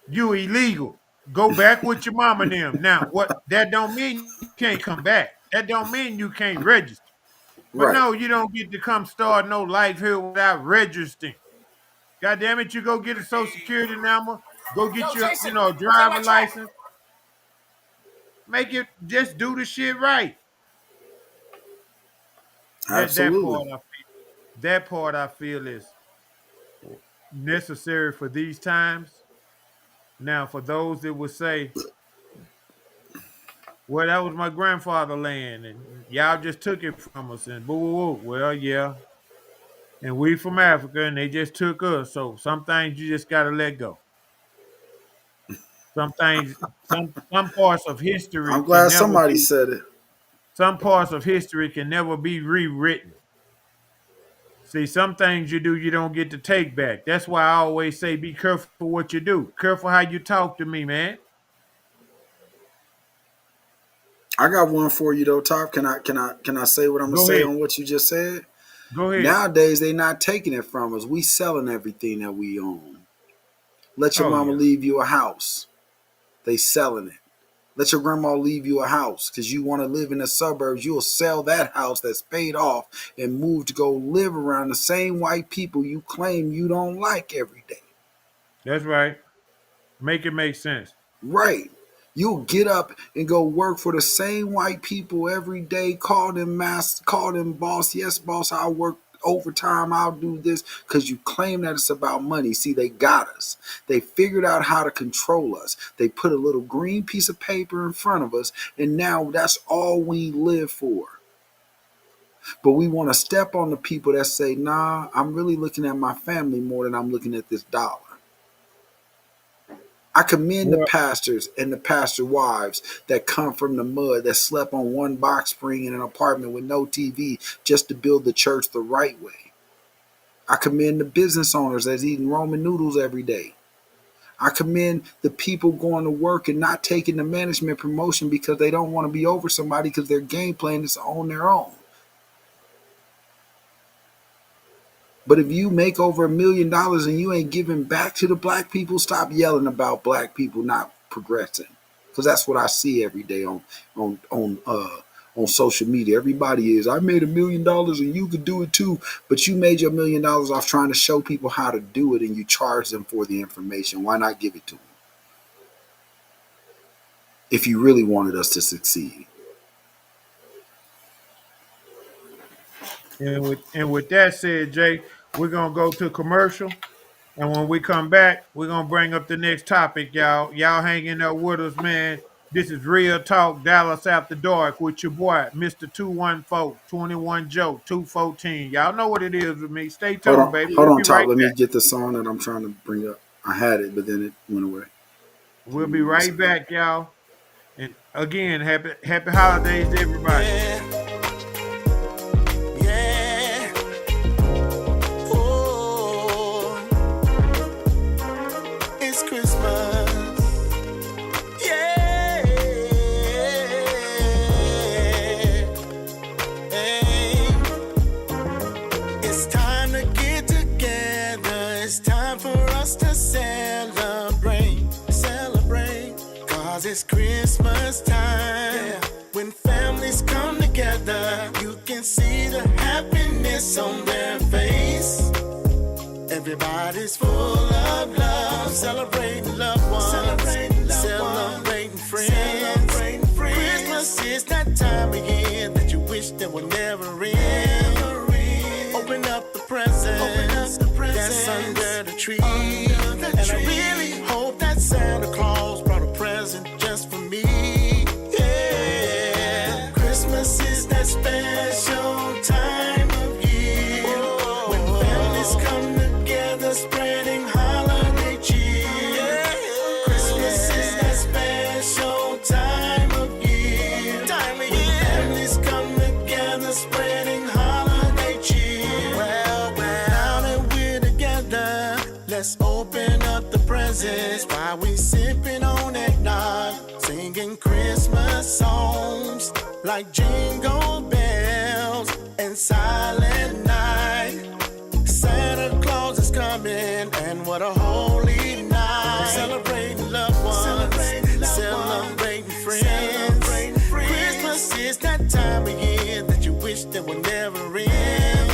You illegal. Go back with your mama and them. Now, what? That don't mean you can't come back. That don't mean you can't register. But Right. no, you don't get to come start no life here without registering. God damn it, you go get a social security number, go get your, driver license. Make it just do the shit right. That Absolutely. part I feel is necessary for these times. Now, for those that would say, well, that was my grandfather land, and y'all just took it from us, and boo, boo, boo. Well, yeah, and we from Africa, and they just took us. So some things you just gotta let go. Some things, some parts of history I'm can glad never somebody be. said it. Some parts of history can never be rewritten. See, some things you do, you don't get to take back. That's why I always say, be careful what you do. Careful how you talk to me, man. I got one for you though, Top. Can I say what I'm gonna Go say ahead. on what you just said? Go ahead. Nowadays they not taking it from us. We selling everything that we own. Let your Oh mama yeah. leave you a house. They selling it. Let your grandma leave you a house because you want to live in the suburbs. You'll sell that house that's paid off and move to go live around the same white people you claim you don't like every day. That's right. Make it make sense. Right. You'll get up and go work for the same white people every day, call them master, call them boss. Yes, boss, I'll work overtime, I'll do this, because you claim that it's about money. See, they got us. They figured out how to control us. They put a little green piece of paper in front of us, and now that's all we live for. But we want to step on the people that say, nah, I'm really looking at my family more than I'm looking at this dollar. I commend the Well, pastors and the pastor wives that come from the mud, that slept on one box spring in an apartment with no TV just to build the church the right way. I commend the business owners that's eating ramen noodles every day. I commend the people going to work and not taking the management promotion because they don't want to be over somebody because their game plan is to own their own. But if you make over $1 million and you ain't giving back to the black people, stop yelling about black people not progressing. Because that's what I see every day on social media. Everybody is, I made $1 million and you could do it too. But you made your $1 million off trying to show people how to do it and you charge them for the information. Why not give it to them? If you really wanted us to succeed. and with that said, Jay, we're gonna go to commercial. And when we come back, we're gonna bring up the next topic, y'all. Y'all hang in there with us, man. This is Real Talk Dallas After Dark with your boy, Mr. 214 21 Joe 214. Y'all know what it is with me. Stay tuned, baby. Hold We'll on, be Top. right Let me back. get the song that I'm trying to bring up. I had it, but then it went away. Give We'll me be one right second. back, y'all. And again, happy holidays to everybody. Yeah. Oh, it's Christmas. Yeah. Hey. It's time to get together. It's time for us to celebrate. Cause it's Christmas time. Yeah. When families come together, you can see the happiness on their face. Everybody's full of love, celebrating loved ones, celebrating friends. Christmas is that time of year that you wish that would never end. Open up the presents that's under the tree. And I really hope that Santa Claus brought a present just for me. Yeah, Christmas is that special time of year when families come together spreading holiday cheer. Christmas is that special time of year when families come together spreading holiday cheer. Well, now that we're together, let's open up the presents while we sipping on eggnog, singing Christmas songs like Jingle Bells and Silent Night. Santa Claus will never end.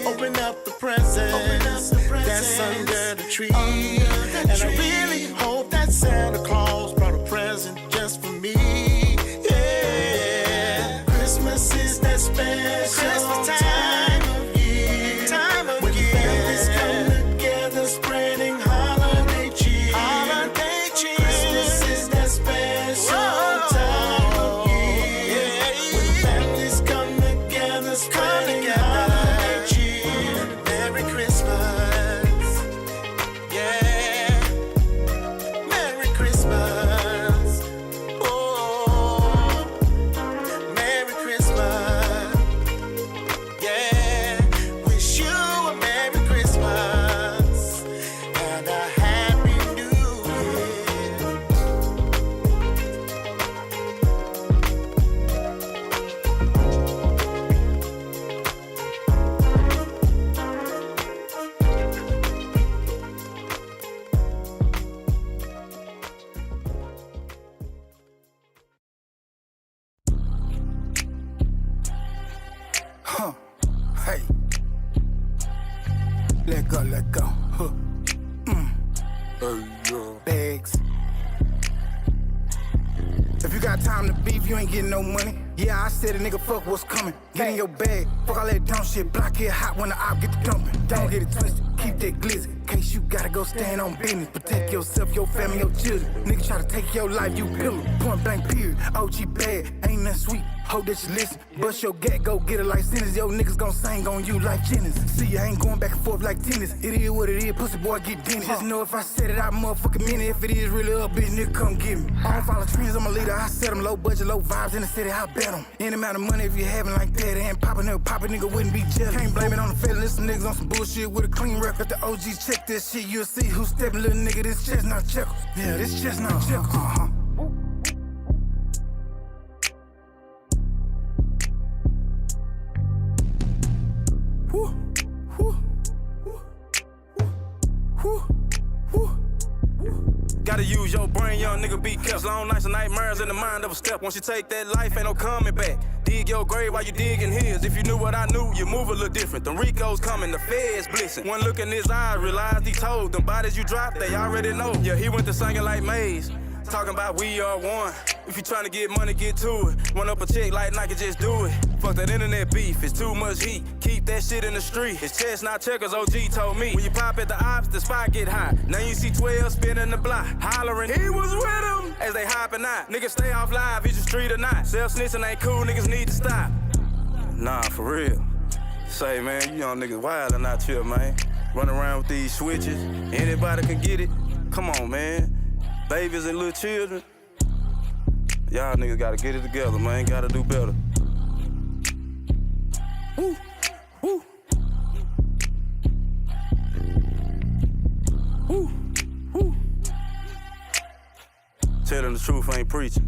Open up the presents that's under the tree. And I really hope that Santa Claus brought a present just for me. Yeah, Christmas is that special time of year. When families come together spreading holiday cheer. Christmas is that special time of year. When families come together spreading holiday cheer. Merry Christmas. Yeah. Merry Christmas. Oh. Merry Christmas. Yeah. Wish you a Merry Christmas and a Happy New Year. Huh. Hey. Let go, let go. Huh. Bags. If you got time to beef, you ain't getting no money. Yeah, I said a nigga fuck what's coming. Get in your bag, fuck all that dumb shit. Block it hot when the op get the dumping. Don't get it twisted, keep that glizzy. In case you gotta go stand on business. Protect yourself, your family, your children. Nigga try to take your life, you pillar. Point blank period, OG bad, ain't nothing sweet. Hope that you listen, bust your gat, go get a life sentence. Yo niggas gon' sing on you like Jennings. See, I ain't going back and forth like tennis. It is what it is, pussy boy get dented. Just know if I said it, I motherfucking mean it. If it is really up, bitch, nigga come get me. I don't follow trends, I'm a leader, I set them. Low budget, low vibes in the city, I bet them. Any amount of money if you having like that, ain't poppin' nigga wouldn't be jealous. Can't blame it on the feelings, some niggas on some bullshit with a clean record. The OGs check this shit, you'll see who's stepping, little nigga, this chestnut checkles. Yeah, this chestnut checkles. Gotta use your brain, young nigga, be kept. Long nights and nightmares in the mind of a step. Once you take that life, ain't no coming back. Dig your grave while you digging his. If you knew what I knew, you move a little different. The Ricos coming, the feds blissing. One look in his eyes, realized he told. Them bodies you dropped, they already know. Yeah, he went to singing like Maze. Talking about we are one. If you tryna get money, get to it. Run up a check like Nike, just do it. Fuck that internet beef, it's too much heat. Keep that shit in the street. It's chestnut checkers, OG told me. When you pop at the ops, the spot get hot. Now you see 12 spinning the block, hollering, he was with him. As they hopping out, niggas stay off live, is you street or not? Self-snitching ain't cool, niggas need to stop. Nah, for real. Say, man, you young niggas wildin' out here, man. Run around with these switches, anybody can get it. Come on, man. Babies and little children. Y'all niggas gotta get it together, man. Gotta do better. Woo, woo. Woo, woo. Telling the truth ain't preaching.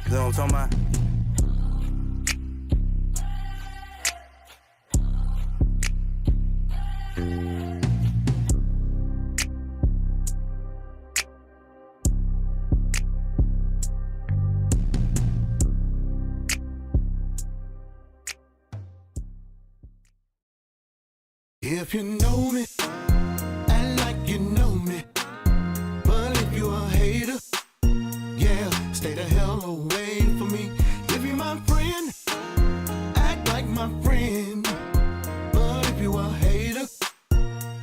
You know what I'm talking about? If you know me, act like you know me. But if you a hater, yeah, stay the hell away from me. If you my friend, act like my friend. But if you a hater,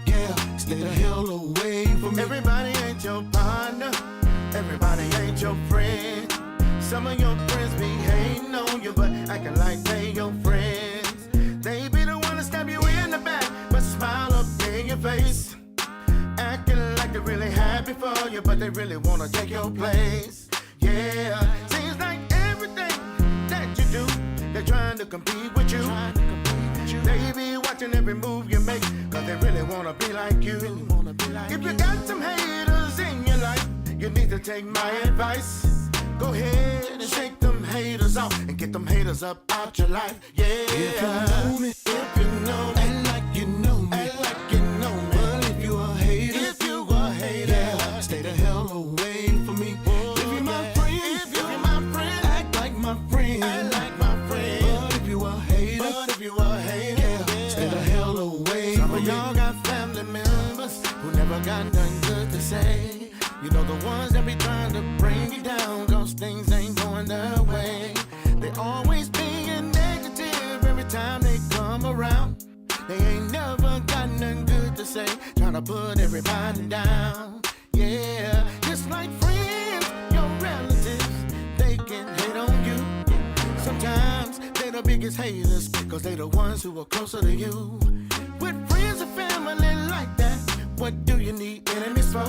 yeah, stay the hell away from me. Everybody ain't your partner, everybody ain't your friend. Some of your friends be hating on you, but acting like they your friends. They be the one to stab you in the back, but smile up in your face. Acting like they're really happy for you, but they really wanna take your place. Yeah, seems like everything that you do, they're trying to compete with you. They be watching every move you make, cause they really wanna be like you. If you got some haters in your life, you need to take my advice. Go ahead and shake them haters off and get them haters up out your life. Yeah. If you know me, if you know me, act like you know me, act like you know me. But if you a hater, yeah, stay the hell away from me. If you my friend, act like my friend, act like my friend. But if you a hater, put everybody down. Yeah, just like friends, your relatives, they can hate on you. Sometimes they the biggest haters, cause they the ones who are closer to you. With friends and family like that, what do you need enemies for?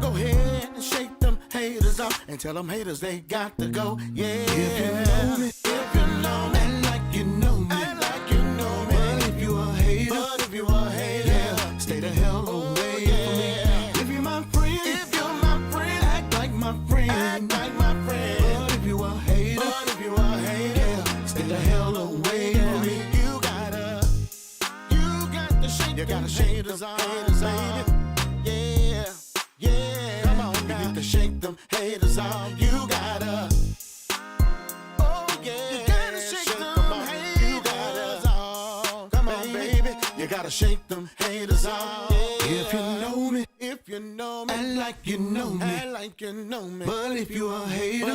Go ahead and shake them haters off and tell them haters they got to go. Yeah. If you know me, if you know me, act like you know me, act like you know me. But if you a hater, yeah, stay the hell away from me. If you're my friend, act like my friend, But if you a hater, yeah, stay the hell away from me. You got to shake, you gotta shake them haters off, baby. Yeah, come on now. You need to shake them haters off. You gotta, oh yeah, you gotta shake them haters off. Come on, baby, you gotta shake them haters off. If you know me, act like you know me, But if you a hater,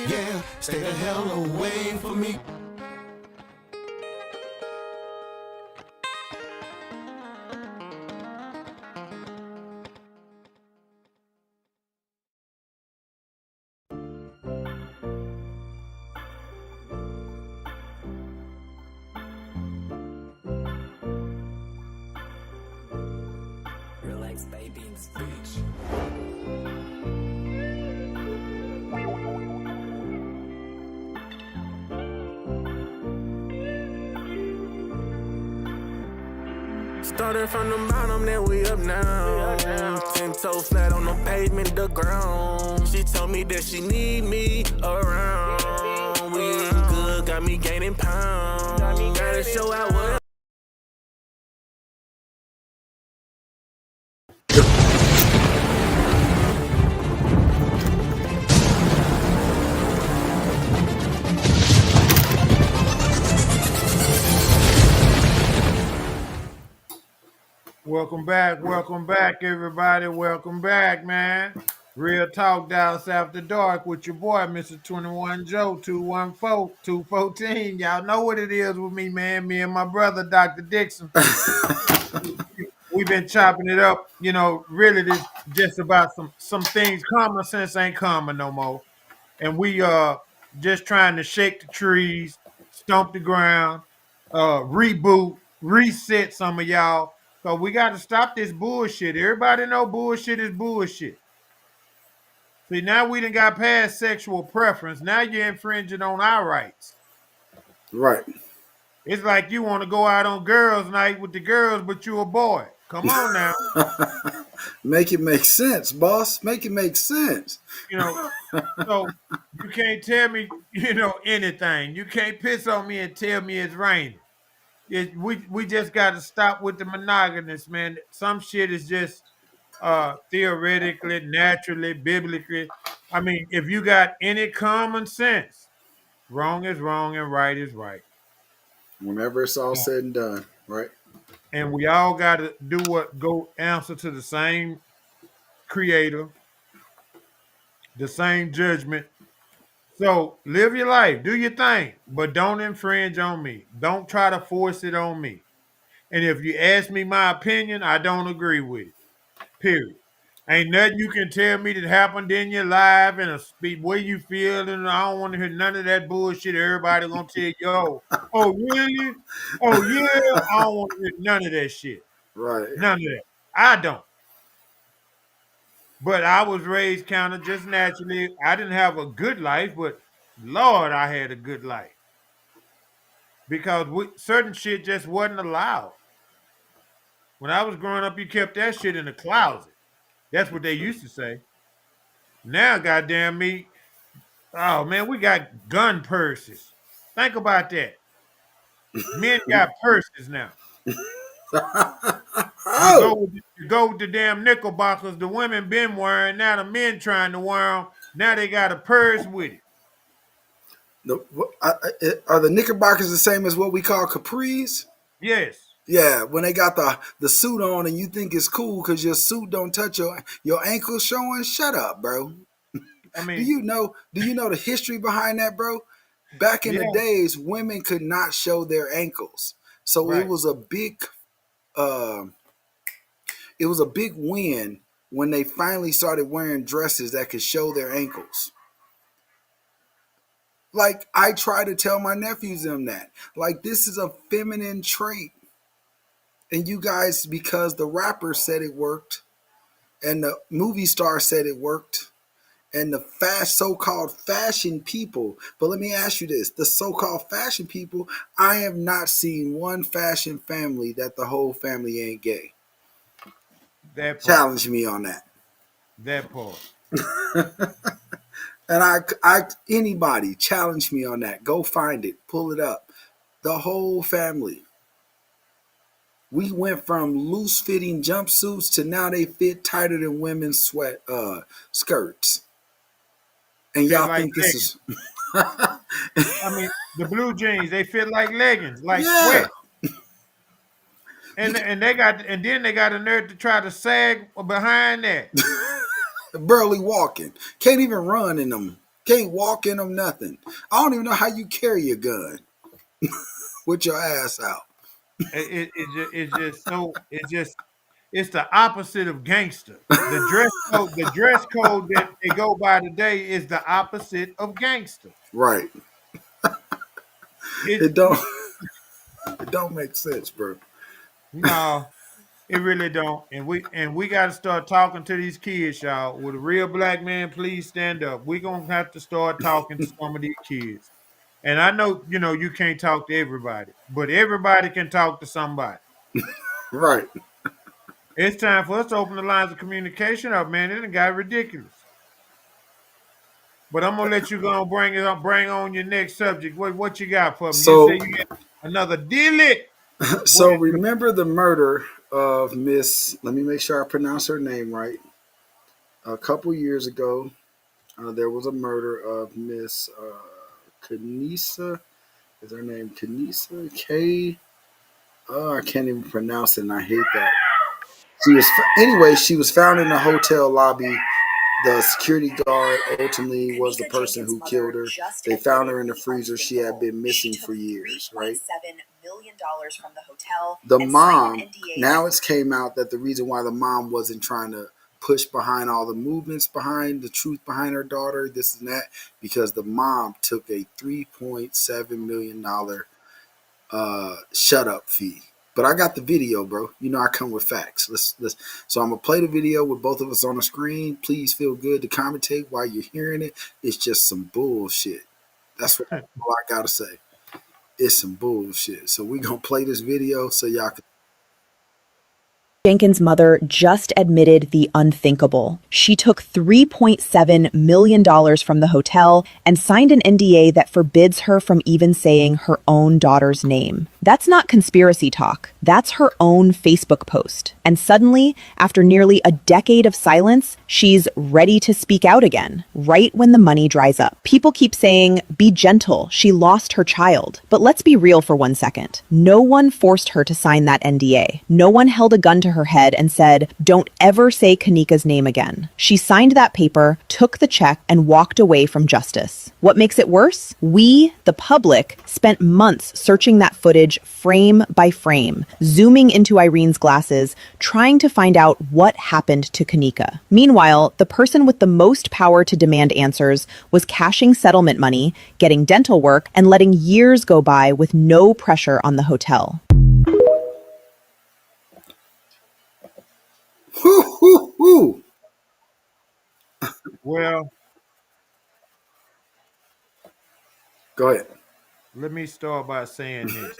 yeah, stay the hell away from me. Relax, baby, in this bitch. Started from the bottom, then we up now. 10 toes flat on the pavement, the ground. She told me that she need me around. We eating good, got me gaining pounds. Gotta show out what. Welcome back, everybody. Welcome back, man. Real Talk Dallas After Dark with your boy, Mr. 21 Joe, 214, 214. Y'all know what it is with me, man. Me and my brother, Dr. Dixon. We've been chopping it up, really this just about some things. Common sense ain't common no more. And we just trying to shake the trees, stomp the ground, reboot, reset some of y'all. Cause we got to stop this bullshit. Everybody know bullshit is bullshit. See, now we done got past sexual preference. Now you're infringing on our rights. Right. It's like you want to go out on girls' night with the girls, but you a boy. Come on now. Make it make sense, boss. Make it make sense. So you can't tell me, anything. You can't piss on me and tell me it's raining. We just got to stop with the monogamous, man. Some shit is just theoretically, naturally, biblically. I mean, if you got any common sense, wrong is wrong and right is right. Whenever it's all said and done, right? And we all got to go answer to the same creator, the same judgment. So live your life, do your thing, but don't infringe on me. Don't try to force it on me. And if you ask me my opinion, I don't agree with it. Period. Ain't nothing you can tell me that happened in your life and a speak where you feel, and I don't want to hear none of that bullshit. Everybody gonna tell you, oh really? Oh yeah. I don't want to hear none of that shit. Right. None of that. I don't. But I was raised kind of just naturally. I didn't have a good life, but Lord, I had a good life because certain shit just wasn't allowed. When I was growing up, you kept that shit in the closet. That's what they used to say. Now, goddamn me, oh man, we got gun purses. Think about that. Men got purses now. Oh, You go with the damn knickerbockers the women been wearing. Now the men trying to wear them. Now they got a purse with it. are the knickerbockers the same as what we call capris? Yes. Yeah, when they got the suit on and you think it's cool because your suit don't touch your ankles showing. Shut up, bro. I mean, Do you know the history behind that, bro? Back in the days, women could not show their ankles, so right. it was a big it was a big win when they finally started wearing dresses that could show their ankles. Like I try to tell my nephews them that. Like this is a feminine trait. And you guys, because the rapper said it worked, and the movie star said it worked, and the fast so-called fashion people. But let me ask you this: the so-called fashion people, I have not seen one fashion family that the whole family ain't gay. That part. Challenge me on that. That part. And anybody challenge me on that. Go find it, pull it up. The whole family. We went from loose fitting jumpsuits to now they fit tighter than women's sweat skirts. And Fit y'all like think this leggings. is I mean, the blue jeans, they fit like leggings, like yeah. sweat. And then they got a nerve to try to sag behind that. Barely walking. Can't even run in them. Can't walk in them, nothing. I don't even know how you carry a gun with your ass out. It's just so it's the opposite of gangster. The dress code that they go by today is the opposite of gangster. Right. It It don't it don't make sense, bro. no, it really don't. And we got to start talking to these kids, y'all. Would a real black man please stand up? We're gonna have to start talking to some of these kids. And I know, you can't talk to everybody, but everybody can talk to somebody. Right. It's time for us to open the lines of communication up, man. It done got ridiculous. But I'm gonna let you go and bring it up, bring on your next subject. What you got for me? You say So you got another deal it. What so is it? remember the murder of Miss, let me make sure I pronounce her name right. A couple years ago, there was a murder of Miss Kanisa. Is her name Kanisa? K. Oh, I can't even pronounce it, and I hate that. Anyway. She was found in a hotel lobby. The security guard ultimately was the person who killed her. They found her in the freezer. She had been missing for years, right? The mom, now it's came out that the reason why the mom wasn't trying to push behind all the movements behind the truth behind her daughter, this and that, because the mom took a $3.7 million shut up fee. But I got the video, bro. You know I come with facts. Let's. So I'm gonna play the video with both of us on the screen. Please feel good to commentate while you're hearing it. It's just some bullshit. That's all I gotta say. It's some bullshit. So we gonna play this video so y'all can. Jenkins' mother just admitted the unthinkable. She took $3.7 million from the hotel and signed an NDA that forbids her from even saying her own daughter's name. That's not conspiracy talk. That's her own Facebook post. And suddenly, after nearly a decade of silence, she's ready to speak out again, right when the money dries up. People keep saying, be gentle, she lost her child. But let's be real for 1 second. No one forced her to sign that NDA. No one held a gun to her head and said, don't ever say Kanika's name again. She signed that paper, took the check, and walked away from justice. What makes it worse? We, the public, spent months searching that footage frame by frame, zooming into Irene's glasses, trying to find out what happened to Kanika. Meanwhile, the person with the most power to demand answers was cashing settlement money, getting dental work, and letting years go by with no pressure on the hotel. Whoo, whoo, whoo. Well, Go ahead. let me start by saying this.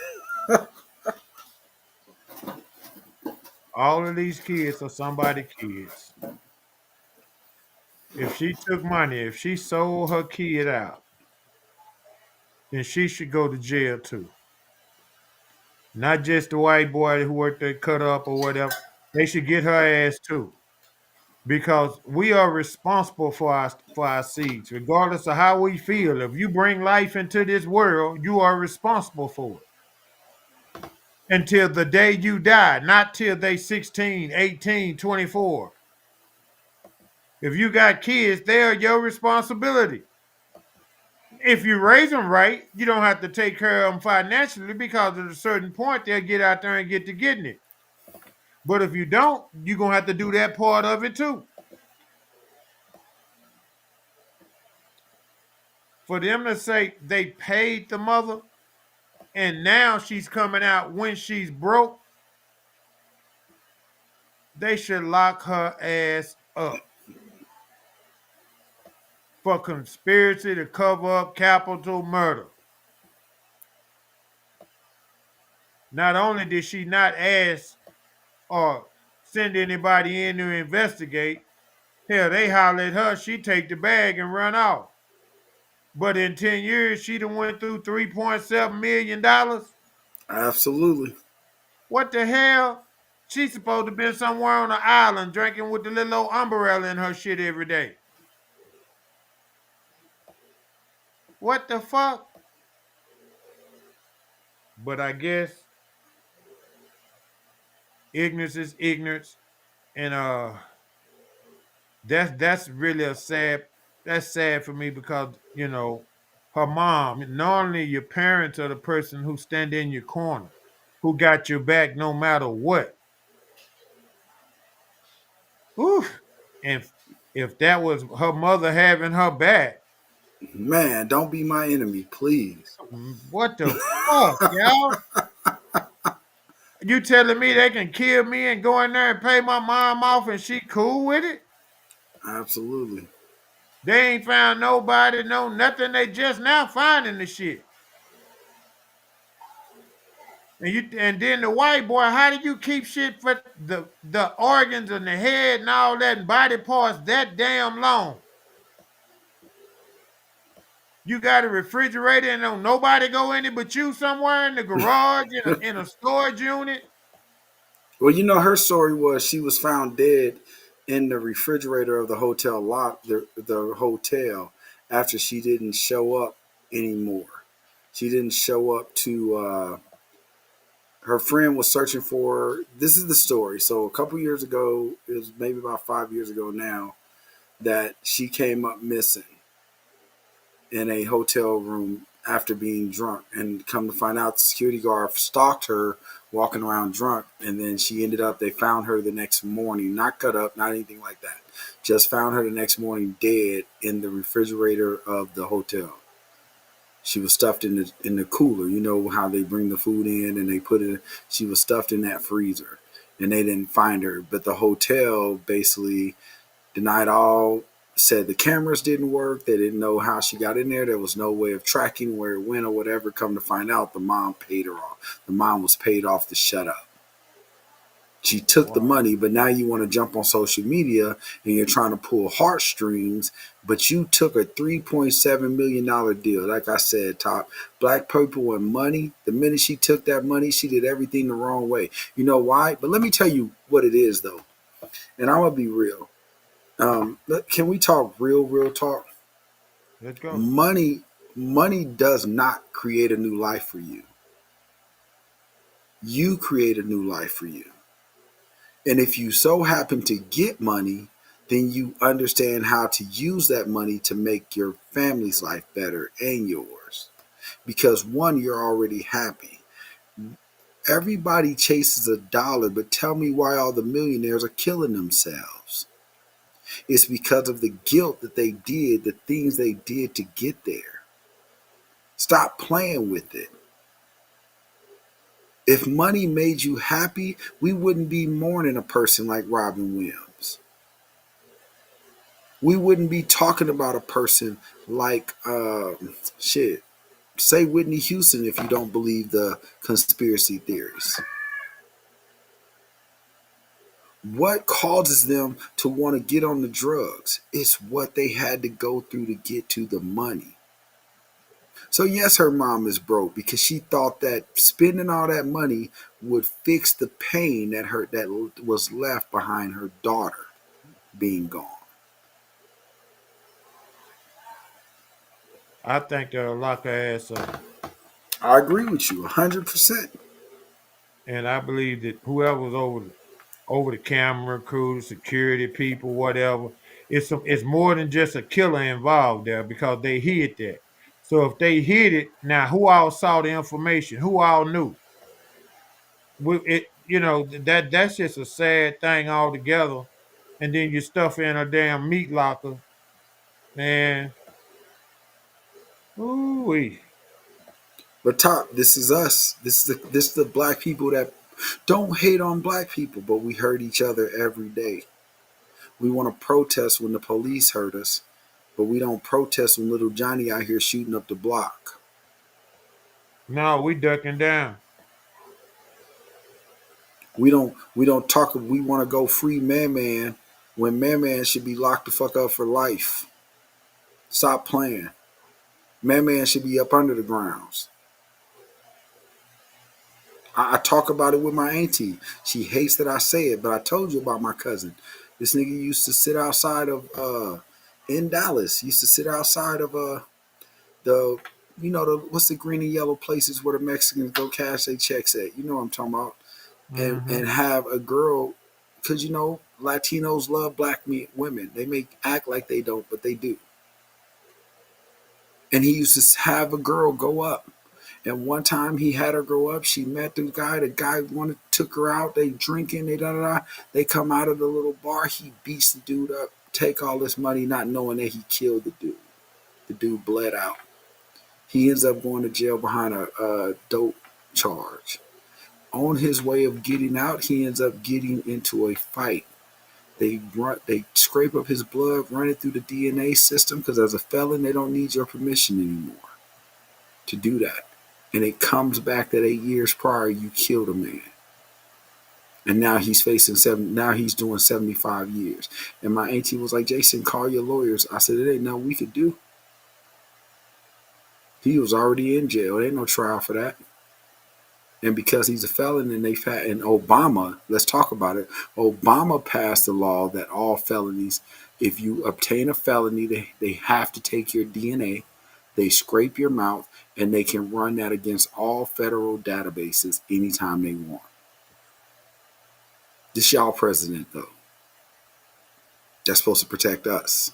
All of these kids are somebody kids. If she took money, if she sold her kid out, then she should go to jail too. Not just the white boy who worked there cut up or whatever. They should get her ass too. Because we are responsible for our seeds, regardless of how we feel. If you bring life into this world, you are responsible for it until the day you die, not till they 16, 18, 24. If you got kids, they are your responsibility. If you raise them right, you don't have to take care of them financially because at a certain point they'll get out there and get to getting it. But if you don't, you're gonna have to do that part of it too. For them to say they paid the mother and now she's coming out when she's broke, they should lock her ass up for conspiracy to cover up capital murder. Not only did she not ask or send anybody in to investigate, hell, they holler at her, she take the bag and run off. But in 10 years, she done went through $3.7 million. Absolutely. What the hell? She's supposed to be somewhere on an island drinking with the little old umbrella in her shit every day. What the fuck? But I guess ignorance is ignorance. And that's really a sad that's sad for me because, her mom, normally your parents are the person who stand in your corner, who got your back no matter what. Whew. And if that was her mother having her back, Man, don't be my enemy, please. what the fuck, y'all? You telling me they can kill me and go in there and pay my mom off and she cool with it? Absolutely. They ain't found nobody, no nothing. They just now finding the shit. And then the white boy, how do you keep shit for the organs and the head and all that and body parts that damn long? You got a refrigerator and don't nobody go in it but you somewhere in the garage in a storage unit. Well, her story was she was found dead in the refrigerator of the hotel lot, the hotel, after she didn't show up anymore. She didn't show up to. Her friend was searching for her. This is the story. So a couple years ago, it was maybe about 5 years ago now, that she came up missing in a hotel room after being drunk, and come to find out the security guard stalked her walking around drunk, and then they found her the next morning, not cut up, not anything like that, just found her the next morning dead in the refrigerator of the hotel. She was stuffed in the cooler. You know how they bring the food in and they put it. She was stuffed in that freezer, and they didn't find her. But the hotel basically denied all, said the cameras didn't work. They didn't know how she got in there. There was no way of tracking where it went or whatever. Come to find out, the mom paid her off. The mom was paid off to shut up. She took the Wow. money, but now you want to jump on social media and you're trying to pull heartstrings, but you took a $3.7 million deal. Like I said, Top, black people and money, the minute she took that money, she did everything the wrong way. You know why? But let me tell you what it is, though. And I'm going to be real. Can we talk real talk? Let's go. Money does not create a new life for you. You create a new life for you. And if you so happen to get money, then you understand how to use that money to make your family's life better and yours. Because one, you're already happy. Everybody chases a dollar, but tell me why all the millionaires are killing themselves. It's because of the guilt that they did, the things they did to get there. Stop playing with it. If money made you happy, we wouldn't be mourning a person like Robin Williams. We wouldn't be talking about a person like, say Whitney Houston if you don't believe the conspiracy theories. What causes them to want to get on the drugs? It's what they had to go through to get to the money. So yes, her mom is broke because she thought that spending all that money would fix the pain that was left behind her daughter being gone. I think they'll lock her ass up. I agree with you 100%. And I believe that whoever's over the camera crew, the security people, whatever, it's more than just a killer involved there because they hid that. So if they hid it, now who all saw the information? Who all knew? that's just a sad thing altogether. And then you stuff her in a damn meat locker, man. Ooh. But top, this is us. This is the black people that don't hate on black people, but we hurt each other every day. We want to protest when the police hurt us, but we don't protest when little Johnny out here shooting up the block. No, we ducking down. We don't talk. We want to go free Man Man when Man Man should be locked the fuck up for life. Stop playing. Man Man should be up under the grounds. I talk about it with my auntie. She hates that I say it, but I told you about my cousin. This nigga used to sit outside of in Dallas. He used to sit outside of the the what's the green and yellow places where the Mexicans go cash their checks at. You know what I'm talking about? And Hmm. have a girl, because Latinos love black women. They make act like they don't, but they do. And he used to have a girl go up. And one time he had her go up. She met the guy. The guy took her out. They drinking. They da da da. They come out of the little bar. He beats the dude up. Take all this money, not knowing that he killed the dude. The dude bled out. He ends up going to jail behind a dope charge. On his way of getting out, he ends up getting into a fight. They scrape up his blood, run it through the DNA system, because as a felon, they don't need your permission anymore to do that. And it comes back that 8 years prior, you killed a man. And now he's facing now he's doing 75 years. And my auntie was like, Jason, call your lawyers. I said, it ain't nothing we could do. He was already in jail. There ain't no trial for that. And because he's a felon, and and Obama, let's talk about it. Obama passed a law that all felonies, if you obtain a felony, they have to take your DNA, they scrape your mouth, and they can run that against all federal databases anytime they want. This y'all president, though, that's supposed to protect us.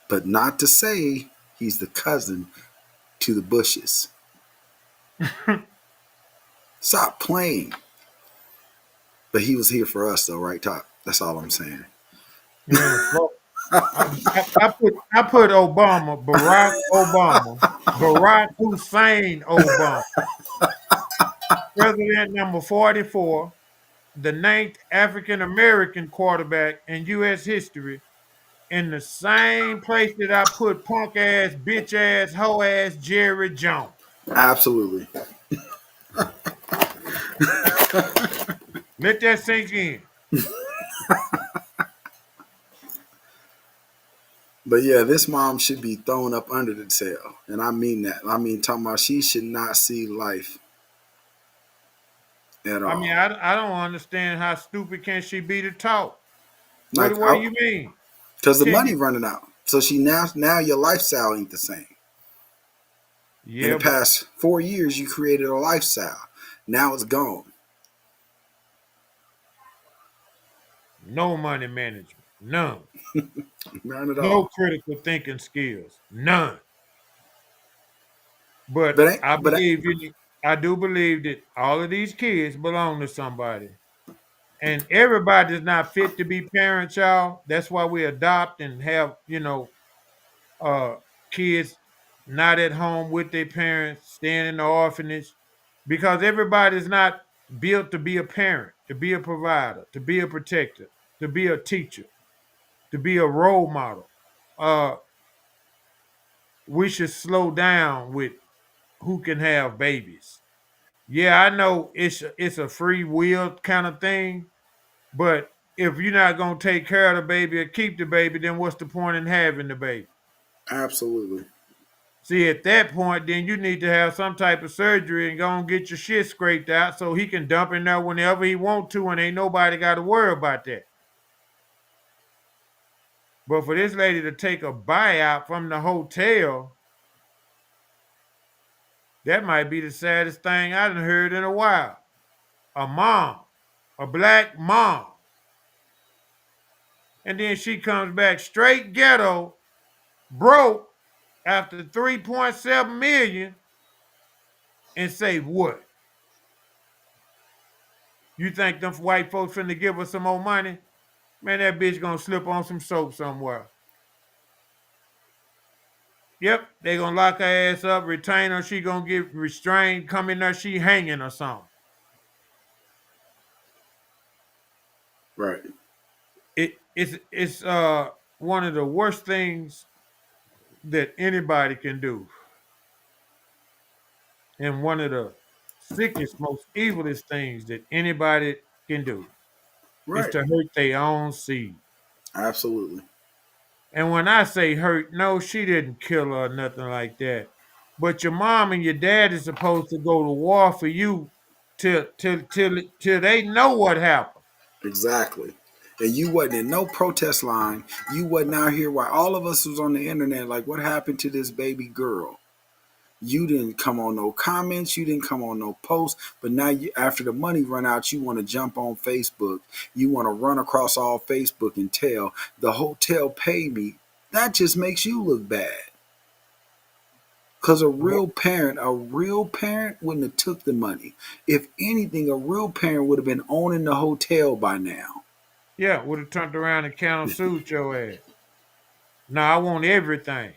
But not to say he's the cousin to the Bushes. Stop playing. But he was here for us, though, right, Top? That's all I'm saying. Man, fuck. I put Barack Hussein Obama, president number 44, the ninth African American quarterback in U.S. history, in the same place that I put punk ass, bitch ass, hoe ass Jerry Jones. Absolutely. Let that sink in. But yeah, this mom should be thrown up under the tail. And I mean that. I mean, talking about she should not see life at I mean, all. I don't understand how stupid can she be to talk. Like, What do you mean? because the Can money you? running out. So she now your lifestyle ain't the same. In the Yeah, but past 4 years, you created a lifestyle. Now it's gone. no money management, none. None at No all. critical thinking skills, none. But But ain't I but believe I do believe that all of these kids belong to somebody. And everybody's not fit to be parents, y'all. That's why we adopt and have, uh kids not at home with their parents, staying in the orphanage. Because everybody's not built to be a parent, to be a provider, to be a protector, to be a teacher, to be a role model. Uh we should slow down with who can have babies. Yeah, I know it's a free will kind of thing, but if you're not gonna take care of the baby or keep the baby, then what's the point in having the baby? absolutely. See, at that point, then you need to have some type of surgery and go and get your shit scraped out so he can dump in there whenever he want to, and ain't nobody got to worry about that. But for this lady to take a buyout from the hotel, that might be the saddest thing I done heard in a while. A mom, a black mom, and then she comes back straight ghetto, broke after 3.7 million, and say what? You think them white folks finna give us some more money? Man, that bitch gonna slip on some soap somewhere. Yep, they gonna lock her ass up, retain her. She gonna get restrained. Come in there, she hanging or something. Right. It's one of the worst things that anybody can do, and one of the sickest, most evilest things that anybody can do is Right. to hurt their own seed. Absolutely. And when I say hurt, no, she didn't kill her or nothing like that. But your mom and your dad is supposed to go to war for you till they know what happened. Exactly. And you wasn't in no protest line. You wasn't out here while all of us was on the internet like, what happened to this baby girl? You didn't come on no comments. You didn't come on no posts. But now, after the money run out, you want to jump on Facebook. You want to run across all Facebook and tell the hotel paid me. That just makes you look bad. Because a real parent wouldn't have took the money. If anything, a real parent would have been owning the hotel by now. Yeah, would have turned around and countersued your ass. Now I want everything.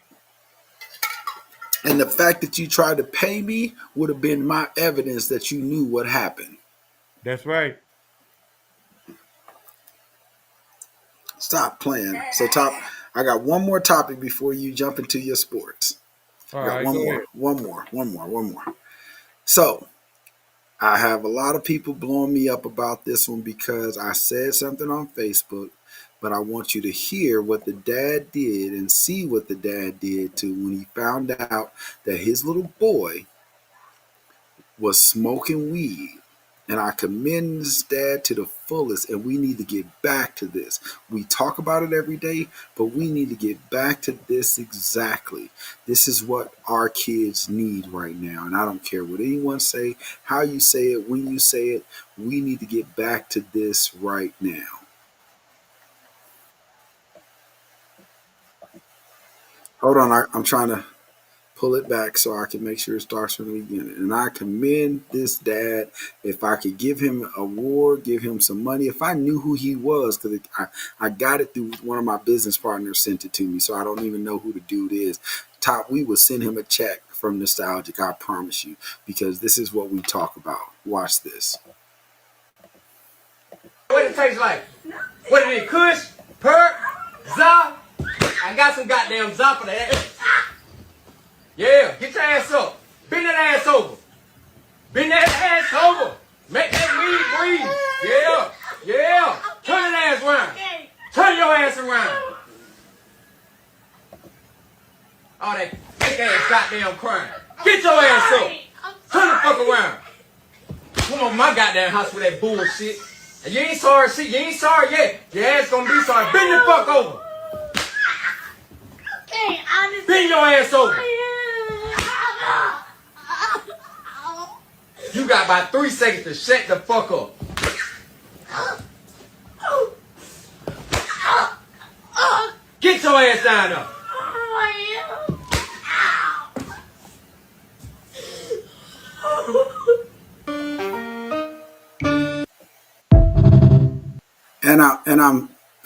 And the fact that you tried to pay me would have been my evidence that you knew what happened. That's right. Stop playing. So, I got one more topic before you jump into your sports. All I got right, one go more, ahead. one more. So, I have a lot of people blowing me up about this one because I said something on Facebook, but I want you to hear what the dad did and see what the dad did to when he found out that his little boy was smoking weed. And I commend this dad to the fullest, and we need to get back to this. We talk about it every day, but we need to get back to this exactly. This is what our kids need right now. And I don't care what anyone say, how you say it, when you say it, we need to get back to this right now. Hold on, I'm trying to pull it back so I can make sure it starts from the beginning. And I commend this dad. If I could give him an award, give him some money, if I knew who he was, because I got it through one of my business partners sent it to me, so I don't even know who the dude is. Top, we would send him a check from Nostalgic, I promise you, because this is what we talk about. Watch this. What it taste like? What it is? Kush? Perk? Za? I got some goddamn Za for that. Yeah, get your ass up. Bend that ass over. Bend that ass over. Make that weed breathe. Yeah, yeah. Turn that ass around. Turn your ass around. All that fake ass goddamn crying. Get your ass up. Turn the fuck around. Come on, my goddamn house with that bullshit. And you ain't sorry, see, you ain't sorry yet. Your ass gonna be sorry. Bend the fuck over. Bend your ass over. You got about 3 seconds to shut the fuck up. Get your ass down there.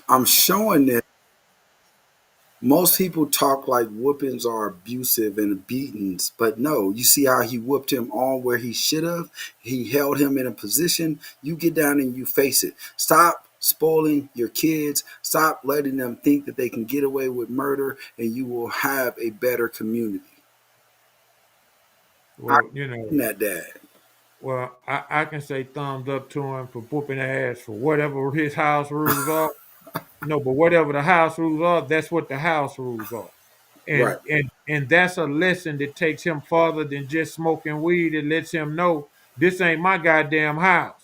I'm showing this. Most people talk like whoopings are abusive and beatings, but no, you see how he whooped him all where he should have? He held him in a position. You get down and you face it. Stop spoiling your kids. Stop letting them think that they can get away with murder, and you will have a better community. Well, you know, I'm that dad. well, I can say thumbs up to him for whooping ass for whatever his house rules are. No, but whatever the house rules are, that's what the house rules are. Right, And that's a lesson that takes him farther than just smoking weed. It lets him know this ain't my goddamn house.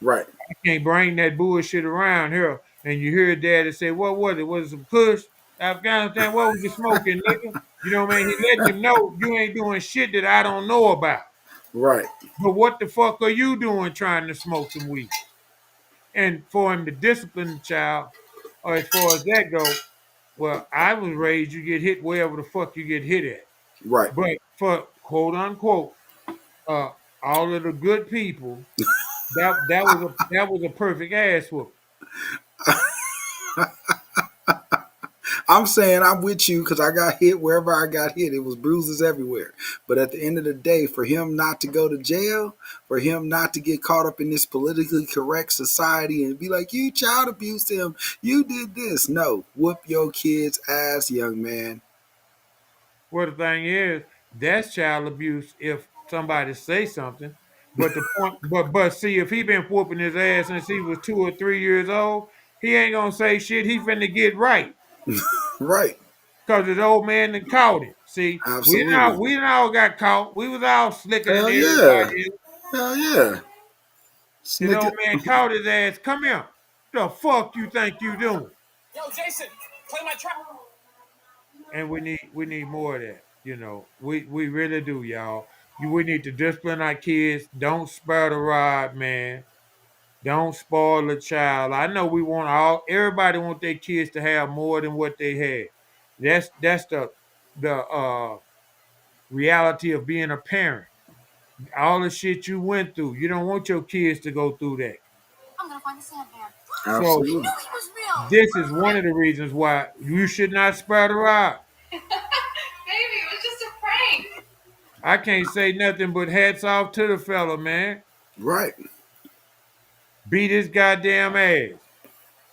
right, I can't bring that bullshit around here. And you hear daddy say, what was it? Was it some kush? Afghanistan, what was you smoking, nigga? You know what I mean? He let him know you ain't doing shit that I don't know about. right, But what the fuck are you doing trying to smoke some weed? And for him to discipline the child, or as far as that go, well, I was raised you get hit wherever the fuck you get hit at. right. But for quote unquote, uh, all of the good people that was a perfect ass whoop. I'm saying I'm with you because I got hit wherever I got hit. It was bruises everywhere. But at the end of the day, for him not to go to jail, for him not to get caught up in this politically correct society and be like, you child abused him, you did this. No, whoop your kid's ass, young man. Well, the thing is, that's child abuse if somebody say something. But the point, but see, if he been whooping his ass since he was 2 or 3 years old, he ain't gonna say shit. He finna get right Right. because his old man done caught him. See, Absolutely. we done all got caught. We was all slicker than Hell everybody yeah. else. Hell yeah. His Snicker. old man caught his ass. Come here. The fuck you think you doing? Yo, Jason, play my track. And we need more of that. We really do, y'all. We need to discipline our kids. Don't spare the rod, man. Don't spoil a child. I know we want everybody want their kids to have more than what they had. That's the reality of being a parent. All the shit you went through. You don't want your kids to go through that. I'm gonna find the Sandman. So I knew Absolutely. he was real. this is one of the reasons why you should not spare the rod. Baby, it was just a prank. I can't say nothing but hats off to the fella, man. Right. Beat his goddamn ass.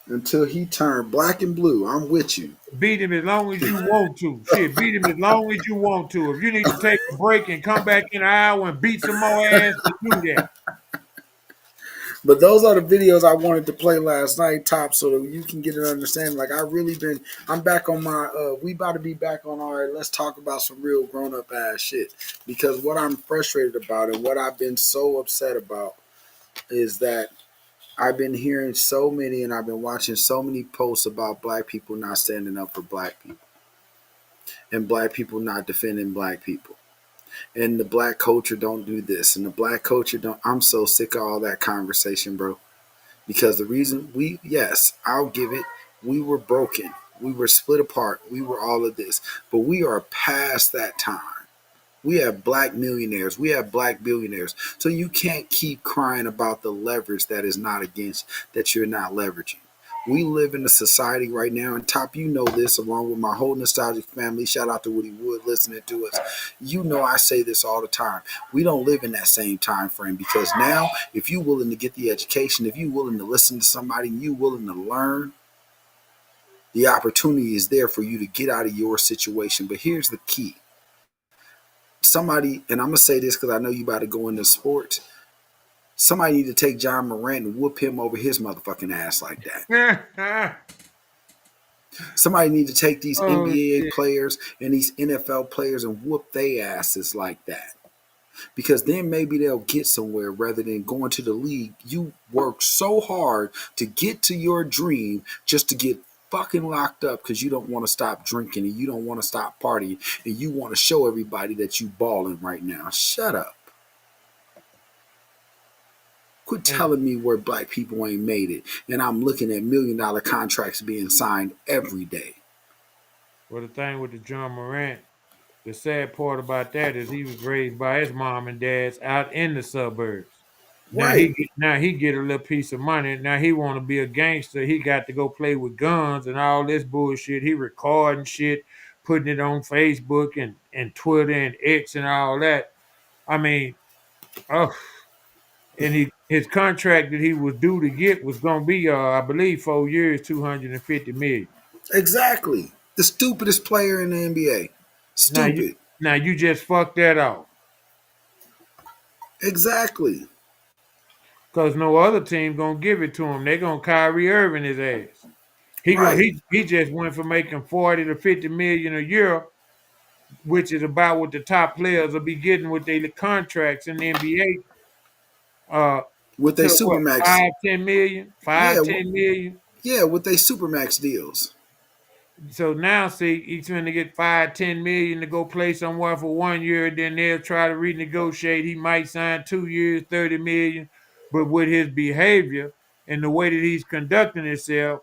Until he turned black and blue. I'm with you. Beat him as long as you want to. Shit, beat him as long as you want to. If you need to take a break and come back in an hour and beat some more ass, to do that. But those are the videos I wanted to play last night, Top, so that you can get an understanding. Like I'm back on my we about to be back on all right, let's talk about some real grown up ass shit. Because what I'm frustrated about and what I've been so upset about is that I've been hearing so many and I've been watching so many posts about black people not standing up for black people and black people not defending black people. And the black culture don't do this and the black culture don't. I'm so sick of all that conversation, bro. Because the reason yes, I'll give it, we were broken. We were split apart. We were all of this. But we are past that time. We have black millionaires. We have black billionaires. So you can't keep crying about the leverage that is not against, that you're not leveraging. We live in a society right now, and Top, you know this, along with my whole nostalgic family. Shout out to Woody Wood listening to us. You know I say this all the time. We don't live in that same time frame because now, if you're willing to get the education, if you're willing to listen to somebody, and you're willing to learn, the opportunity is there for you to get out of your situation. But here's the key. Somebody, and I'm going to say this because I know you about to go into sports. Somebody need to take John Morant and whoop him over his motherfucking ass like that. Somebody need to take these Oh NBA shit. players and these NFL players and whoop their asses like that. Because then maybe they'll get somewhere rather than going to the league. You work so hard to get to your dream just to get fucking locked up because you don't want to stop drinking and you don't want to stop partying and you want to show everybody that you balling right now. Shut up. Quit telling me where black people ain't made it. And I'm looking at $1 million contracts being signed every day. Well, the thing with the John Morant, the sad part about that is he was raised by his mom and dad's out in the suburbs. Right. Now he get a little piece of money. Now he want to be a gangster. He got to go play with guns and all this bullshit. He recording shit, putting it on Facebook and Twitter and X and all that. I mean, oh, and his contract that he was due to get was gonna be I believe 4 years, 250 million. Exactly. The stupidest player in the NBA. Now you Stupid. now you just fucked that off. Exactly. Cause no other team gonna give it to him. They gonna Kyrie Irving his ass. Right. He just went from making 40 to 50 million a year, which is about what the top players will be getting with their contracts in the NBA. With their To what, Supermax. 5, 10 million, Yeah. 5, 10 million. Yeah, with their Supermax deals. So now, see, he's going to get 5, 10 million to go play somewhere for 1 year. Then they'll try to renegotiate. He might sign 2 years, 30 million. But with his behavior and the way that he's conducting himself,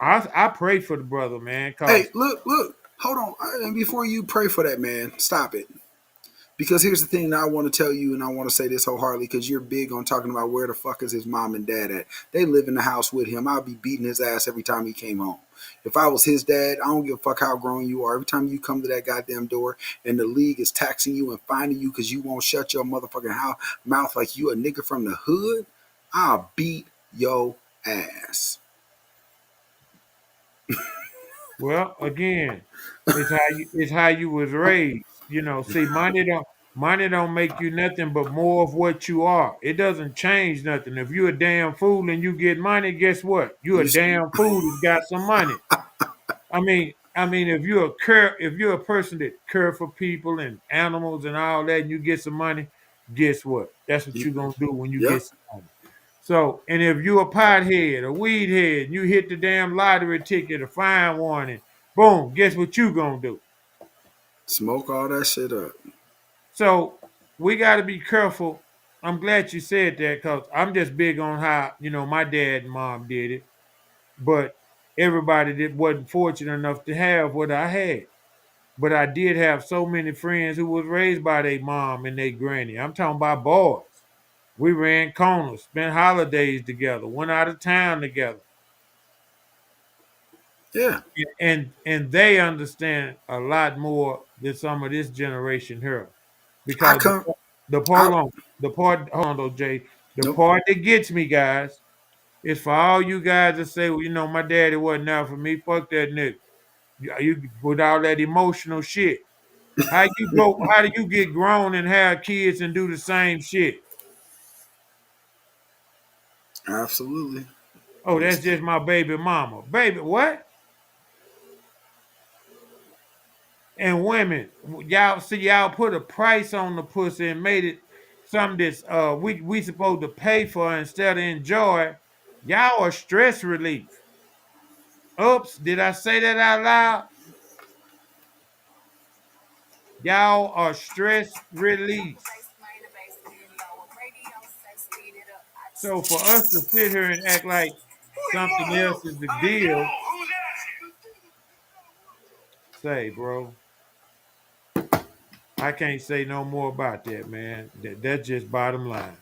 I pray for the brother, man. Hey, Cause look. Hold on. And before you pray for that man, stop it. Because here's the thing that I want to tell you, and I want to say this wholeheartedly because you're big on talking about where the fuck is his mom and dad at. They live in the house with him. I'd be beating his ass every time he came home. If I was his dad, I don't give a fuck how grown you are. Every time you come to that goddamn door and the league is taxing you and finding you because you won't shut your motherfucking mouth like you a nigga from the hood, I'll beat your ass. Well, again, it's how you was raised. See, money don't make you nothing but more of what you are. It doesn't change nothing. If you a damn fool and you get money, guess what? You a You, damn fool who's got some money. I mean, if you're a person that care for people and animals and all that, and you get some money, guess what? That's what you, you're gonna do when you yep. get some money. So, and if you a pothead, a weed head, and you hit the damn lottery ticket, a fine one, and boom, guess what you gonna do? Smoke all that shit up. So we got to be careful. I'm glad you said that because I'm just big on how my dad and mom did it, but everybody that wasn't fortunate enough to have what I had. But I did have so many friends who was raised by their mom and their granny. I'm talking about boys. We ran corners, spent holidays together, went out of town together. Yeah. And they understand a lot more than some of this generation here. I Because come the I hold on, the part hold on though, Jay. The nope. part that gets me, guys, is for all you guys to say, well, my daddy wasn't out for me. Fuck that nigga. You with all that emotional shit. How do you get grown and have kids and do the same shit? Absolutely. Oh, that's It's, just my baby mama. Baby, what? And women, y'all put a price on the pussy and made it something that's we supposed to pay for instead of enjoy. Y'all are stress relief. Oops, did I say that out loud? Y'all are stress release. So for us to sit here and act like something else is the deal, say, bro, I can't say no more about that, man. That's just bottom line.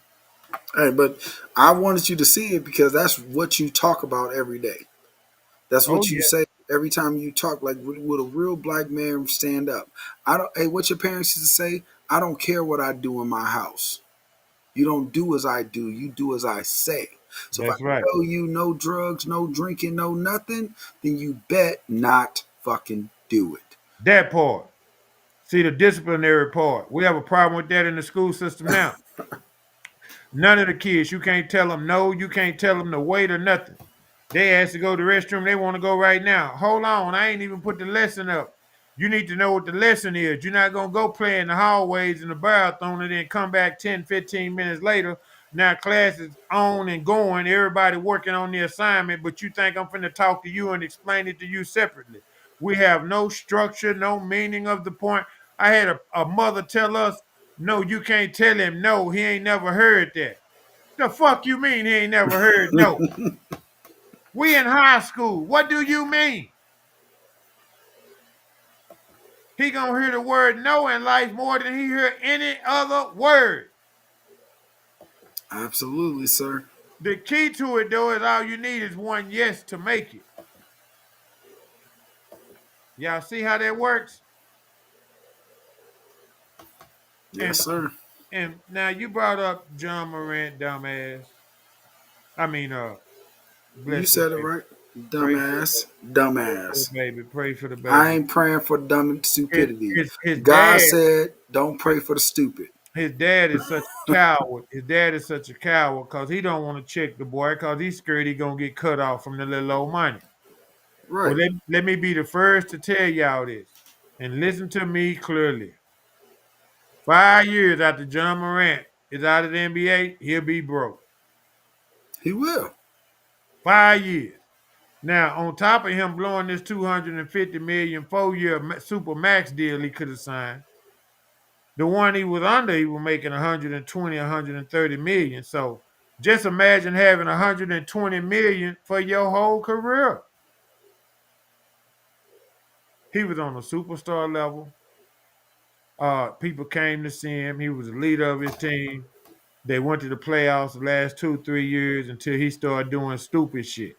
hey, but I wanted you to see it because that's what you talk about every day. That's Oh what you yeah, say every time you talk. Like, would a real black man stand up? I don't. Hey, what your parents used to say? I don't care what I do in my house. You don't do as I do. You do as I say. So if I that's right. tell you no drugs, no drinking, no nothing, then you bet not fucking do it. That part. See the disciplinary part. We have a problem with that in the school system now. None of the kids, you can't tell them no, you can't tell them to wait or nothing. They asked to go to the restroom, they want to go right now. Hold on, I ain't even put the lesson up. You need to know what the lesson is. You're not going to go play in the hallways in the bathroom and then come back 10, 15 minutes later. Now class is on and going, everybody working on the assignment, but you think I'm finna talk to you and explain it to you separately. We have no structure, no meaning of the point. I had a mother tell us, no, you can't tell him no. He ain't never heard that. The fuck you mean he ain't never heard no? We in high school. What do you mean? He gonna hear the word no in life more than he hear any other word. Absolutely, sir. The key to it though is all you need is one yes to make it. Y'all see how that works? Yes, And sir. and now you brought up John Morant, dumbass. I mean, You bless the said it baby. right. Pray for the Dumbass. pray for the Dumbass. baby. Pray for the I baby. ain't praying for dumb His, stupidity. his, his God dad said, don't pray for the stupid. his dad is such a coward. His dad is such a coward because he don't want to check the boy because he's scared he gonna get cut off from the little old money. Well, Right. let me be the first to tell y'all this, and listen to me clearly. 5 years after John Morant is out of the NBA, he'll be broke. He will. 5 years. Now, on top of him blowing this 250 million 4-year super max deal he could have signed, the one he was under, he was making 120, 130 million. So just imagine having 120 million for your whole career. He was on a superstar level. People came to see him. He was the leader of his team. They went to the playoffs the last 2, 3 years until he started doing stupid shit.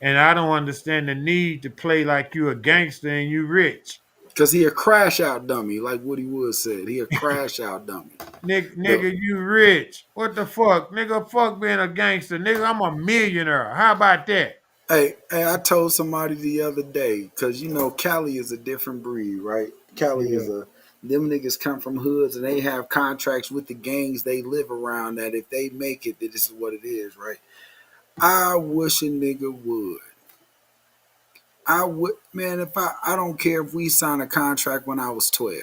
And I don't understand the need to play like you a gangster and you rich. Cause he a crash out dummy, like Woody Wood said. He a crash out dummy. The, Nigga, you rich. What the fuck? Nigga, fuck being a gangster. Nigga, I'm a millionaire. How about that? hey, I told somebody the other day, because you know Cali is a different breed, right? Cali Yeah. is a them niggas come from hoods and they have contracts with the gangs they live around that if they make it, that this is what it is, right? I wish a nigga would. I would, man. If I don't care if we signed a contract when I was 12.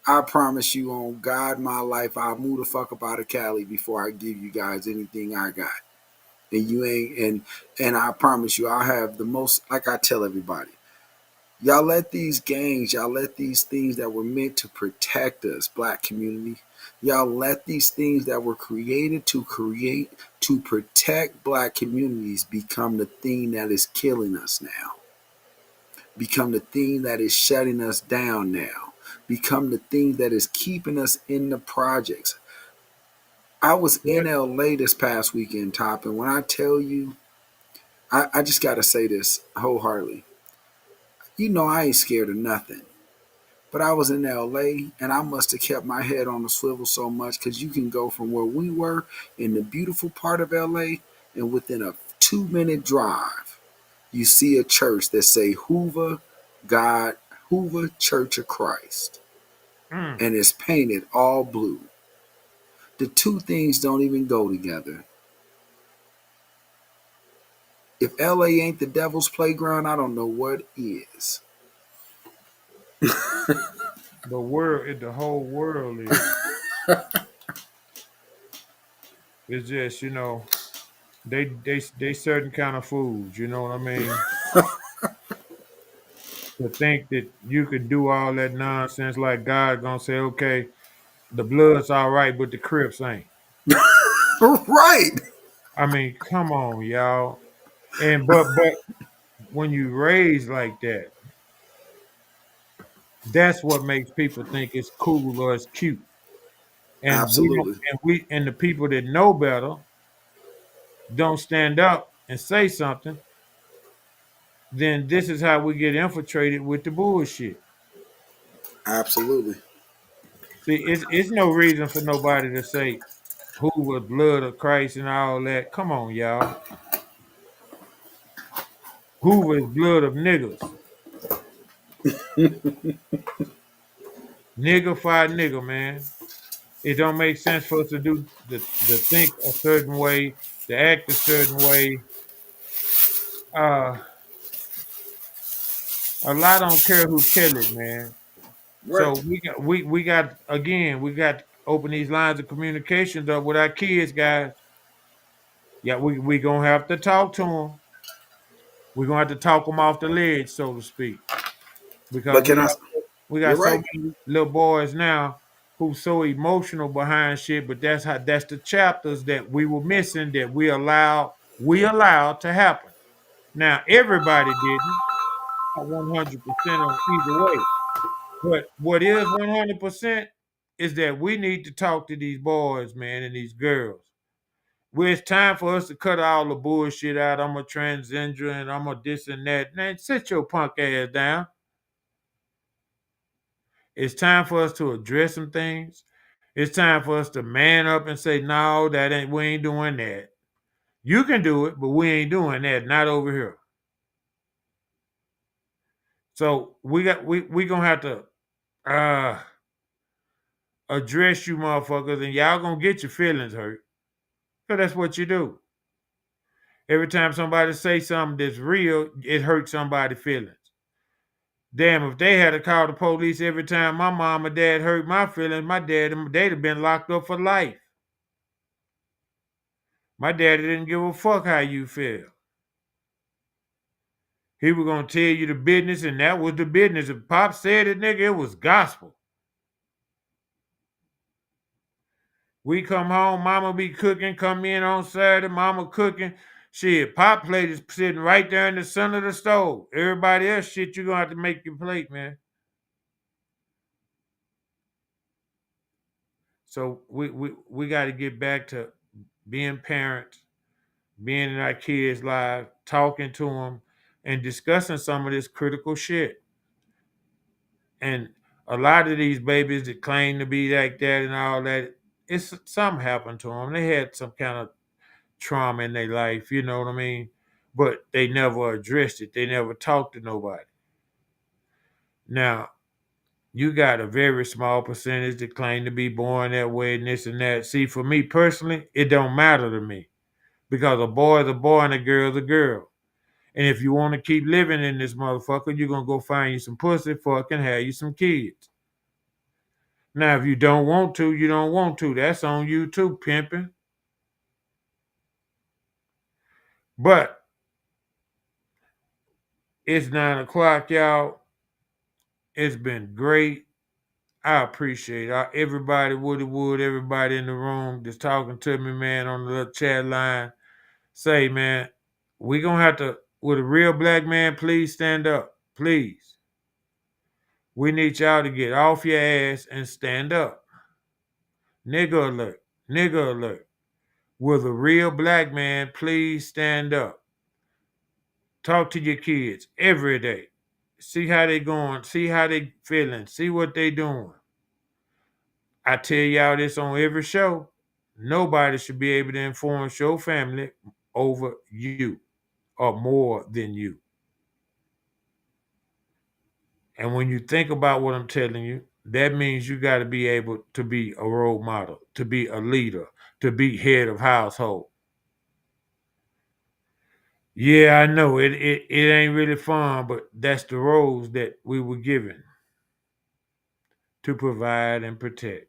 I promise you on God, my life, I'll move the fuck up out of Cali before I give you guys anything I got. And you ain't, and I promise you, I'll have the most. Like I tell everybody, y'all let these gangs, y'all let these things that were meant to protect us, black community, y'all let these things that were created to protect black communities become the thing that is killing us now. Become the thing that is shutting us down now. Become the thing that is keeping us in the projects. I was in What? LA this past weekend, Top, and when I tell you, I just got to say this wholeheartedly. You know, I ain't scared of nothing. But I was in LA and I must have kept my head on the swivel so much because you can go from where we were in the beautiful part of LA and within a 2-minute drive, you see a church that say God, Hoover Church of Christ. Mm. And it's painted all blue. The two things don't even go together. If LA ain't the devil's playground, I don't know what is. The whole world is. It's just, they certain kind of fools, you know what I mean? To think that you could do all that nonsense like God gonna say, okay, the blood's all right, but the Crips ain't. Right. I mean, come on, y'all. And but when you raise like that, that's what makes people think it's cool or it's cute. And we don't, Absolutely. and the people that know better don't stand up and say something, then this is how we get infiltrated with the bullshit. Absolutely. See, it's no reason for nobody to say who was blood of Christ and all that. Come on, y'all. Who was blood of niggas? Nigga fight nigga, man. It don't make sense for us to do the think a certain way, to act a certain way. Uh, a lot don't care who tell it, man. Right. So we got to open these lines of communications up with our kids, guys. Yeah, we gonna have to talk to them. We're gonna have to talk them off the ledge, so to speak, because But we can I? got we got You're so right. many little boys now who's so emotional behind shit. But that's the chapters that we were missing that we allowed to happen. Now everybody didn't, not 100% on either way. But what is 100% is that we need to talk to these boys, man, and these girls. Where it's time for us to cut all the bullshit out. I'm a transgender and I'm a this and that. Man, sit your punk ass down. It's time for us to address some things. It's time for us to man up and say, no, we ain't doing that. You can do it, but we ain't doing that. Not over here. So we gonna have to uh address you motherfuckers, and y'all gonna get your feelings hurt. Because that's what you do. Every time somebody say something that's real, it hurts somebody's feelings. Damn, if they had to call the police every time my mom or dad hurt my feelings, they'd have been locked up for life. My daddy didn't give a fuck how you feel. He was gonna tell you the business, and that was the business. If Pop said it, nigga, it was gospel. We come home, mama be cooking, come in on Saturday, mama cooking. Shit, Pop plate is sitting right there in the center of the stove. Everybody else shit, you gonna have to make your plate, man. So we got to get back to being parents, being in our kids' lives, talking to them, and discussing some of this critical shit. And a lot of these babies that claim to be like that and all that, it's something happened to them. They had some kind of trauma in their life, you know what I mean? But they never addressed it. They never talked to nobody. Now, you got a very small percentage that claim to be born that way and this and that. See, for me personally, it don't matter to me because a boy is a boy and a girl is a girl. And if you want to keep living in this motherfucker, you're going to go find you some pussy, fuck, and have you some kids. Now, if you don't want to, you don't want to. That's on you too, pimping. But it's 9 o'clock, y'all. It's been great. I appreciate everybody, Woody Wood, everybody in the room that's talking to me, man, on the little chat line. Say, man, we going to have to, with a real black man, please stand up. Please. We need y'all to get off your ass and stand up. Nigga alert. Nigga alert. Will the real black man please stand up? Talk to your kids every day. See how they going. See how they feeling. See what they doing. I tell y'all this on every show. Nobody should be able to influence your family over you or more than you. And when you think about what I'm telling you, that means you got to be able to be a role model, to be a leader, to be head of household. Yeah, I know it ain't really fun, but that's the roles that we were given to provide and protect.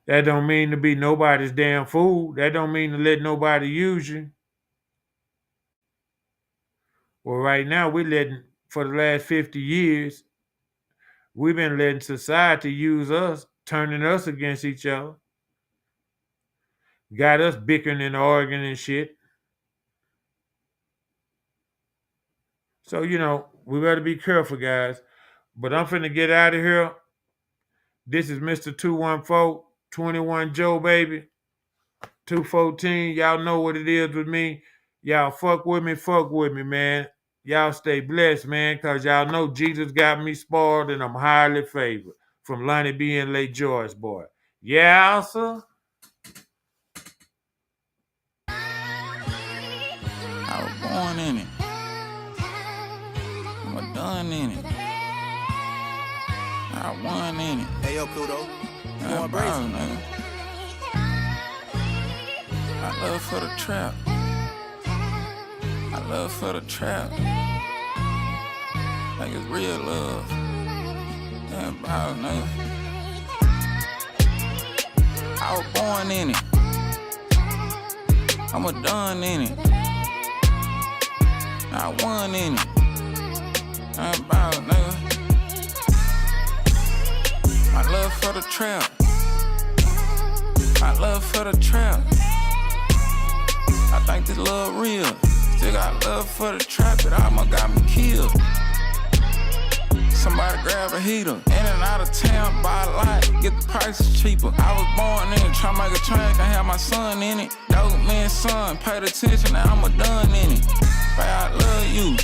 That don't mean to be nobody's damn fool. That don't mean to let nobody use you. Well, right now we're letting, for the last 50 years, we've been letting society use us, turning us against each other. Got us bickering and arguing and shit. So, we got to be careful, guys. But I'm finna get out of here. This is Mr. 214, 21 Joe, baby. 214, y'all know what it is with me. Y'all fuck with me, man. Y'all stay blessed, man, because y'all know Jesus got me spoiled and I'm highly favored. From Lonnie B and Lake George, boy. Yeah, sir. I was born in it. I'm done in it. I won in it. Hey, yo, Kudo. You going Bro, crazy? nigga. I love for the trap. I love for the trap. Like it's real love. Yeah, bro, nigga. I was born in it. I'm a done in it. I won in it. Yeah, bro, nigga. My love for the trap. My love for the trap. I think this love real. Still got love for the trap, it almost got me killed. Somebody grab a heater. In and out of town, buy a lot, get the prices cheaper. I was born in it, tryna make a train, can have my son in it. Dope man, son, paid attention, now I'm a done in it. But I love you.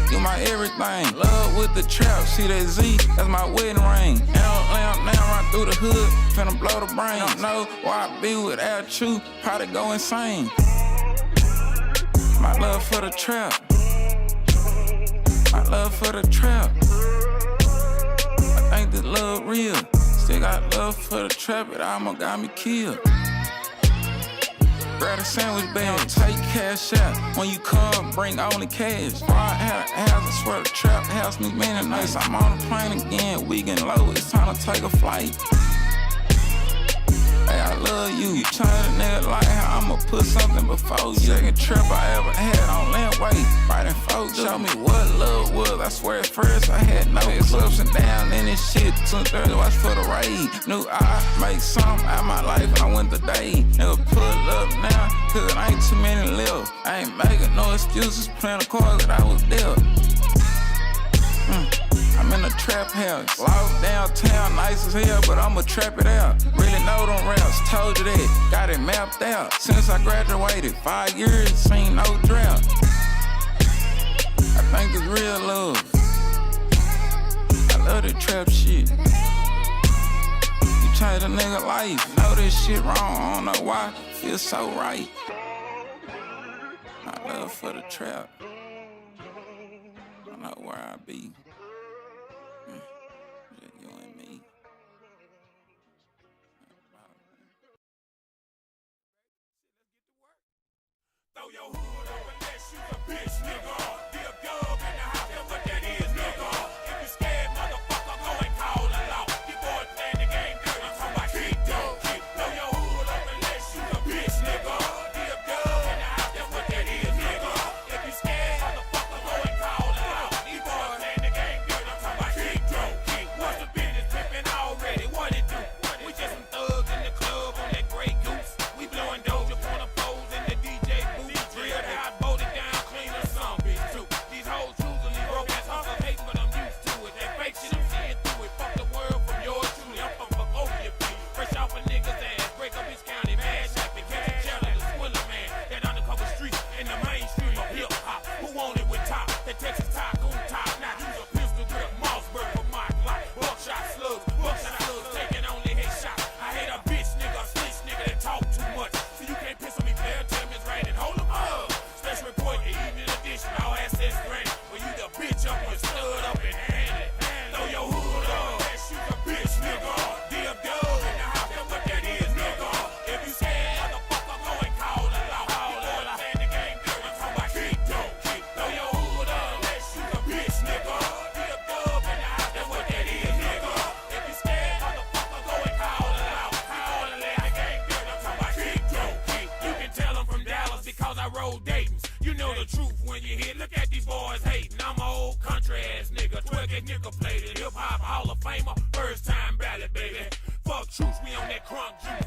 You my everything. Love with the trap. See that Z? That's my wedding ring. Now run through the hood. Finna blow the brain. Don't know why I be without you. Probably go insane. My love for the trap. My love for the trap. I think this love real. Still got love for the trap. It almost got me killed. Grab a sandwich bag, take cash out. When you come, bring only cash. Before I had a house, I swear the trap house me many nights. I'm on the plane again, we getting low, it's time to take a flight. Hey, I love you. You turn a nigga like how I'ma put something before you. Second trip I ever had on land weight. Right in folks, show me what love was. I swear at first I had no ups and downs in this shit. 2:30, watch for the raid. Knew I make something out of my life and I went the day. Never pull up now, cause it ain't too many left. I ain't making no excuses, playing the cards that I was dealt. I I'm in a trap house. Lost downtown, nice as hell, but I'ma trap it out. Really know them raps, told you that. Got it mapped out. Since I graduated, 5 years, seen no drought. I think it's real love. I love the trap shit. You change a nigga life. Know this shit wrong, I don't know why. Feels so right. My love for the trap. I know where I be. Just you and me. Throw your hood up unless you a bitch, nigga. Be a dub in the house, that's what that is, nigga. If you scared, motherfucker, go and call the law. You boys playing the game dirty, I'm talking about kick, dog. Throw your hood up unless you a bitch, nigga. Be a dub in the house, that's what that is, nigga. If you scared, motherfucker, go and call the law. You boys playing the game dirty, I'm talking about kick, dog. What's the business pimping already? What it do? We just some thugs in the club on that Grey Goose. We blowing doja on the poles in the DJ booth. Drilled how I bolted down, clean or some bitch too. These hoes choosily broke ass hustle hate, but I'm used to it. That fake shit, I'm seeing through it. Fuck the world from yours truly. I'm from fuck over your feet. Fresh off a nigga's ass, break up his county, bad shack, and catch a jelly, the Swiller man. That undercover street in the mainstream of hip hop. Who want it with top? That Texas tycoon top. Now use a pistol grip, Mossberg for my life. Buckshot slugs, taking only headshots. I hate a bitch nigga, a snitch nigga that talk too much. So you can't piss on me, player. Tell me it's right and hold 'em up. Special report, the evening edition, all assets granted. When you the bitch up and stood up and handed. Throw your hood up, that you a bitch nigga. Be a dub in the house, that's what that is, nigga. If you scared, motherfucker, go and call the law. You boys playing the game dirty, I'm talking about kick, dog. Throw your hood up, that you a bitch nigga. Be a dub in the house, that's what that is, nigga. If you scared, motherfucker, go and call the law. You boys playing the game dirty, I'm talking about kick, dog. You can tell I'm from Dallas because I roll Dayton's. You know the truth when you hear. Look at these boys hating. I'm an old country ass nigga. Twerking nickel plated. Hip hop Hall of Famer. First time ballot, baby. Fuck truth, we on that crunk juice.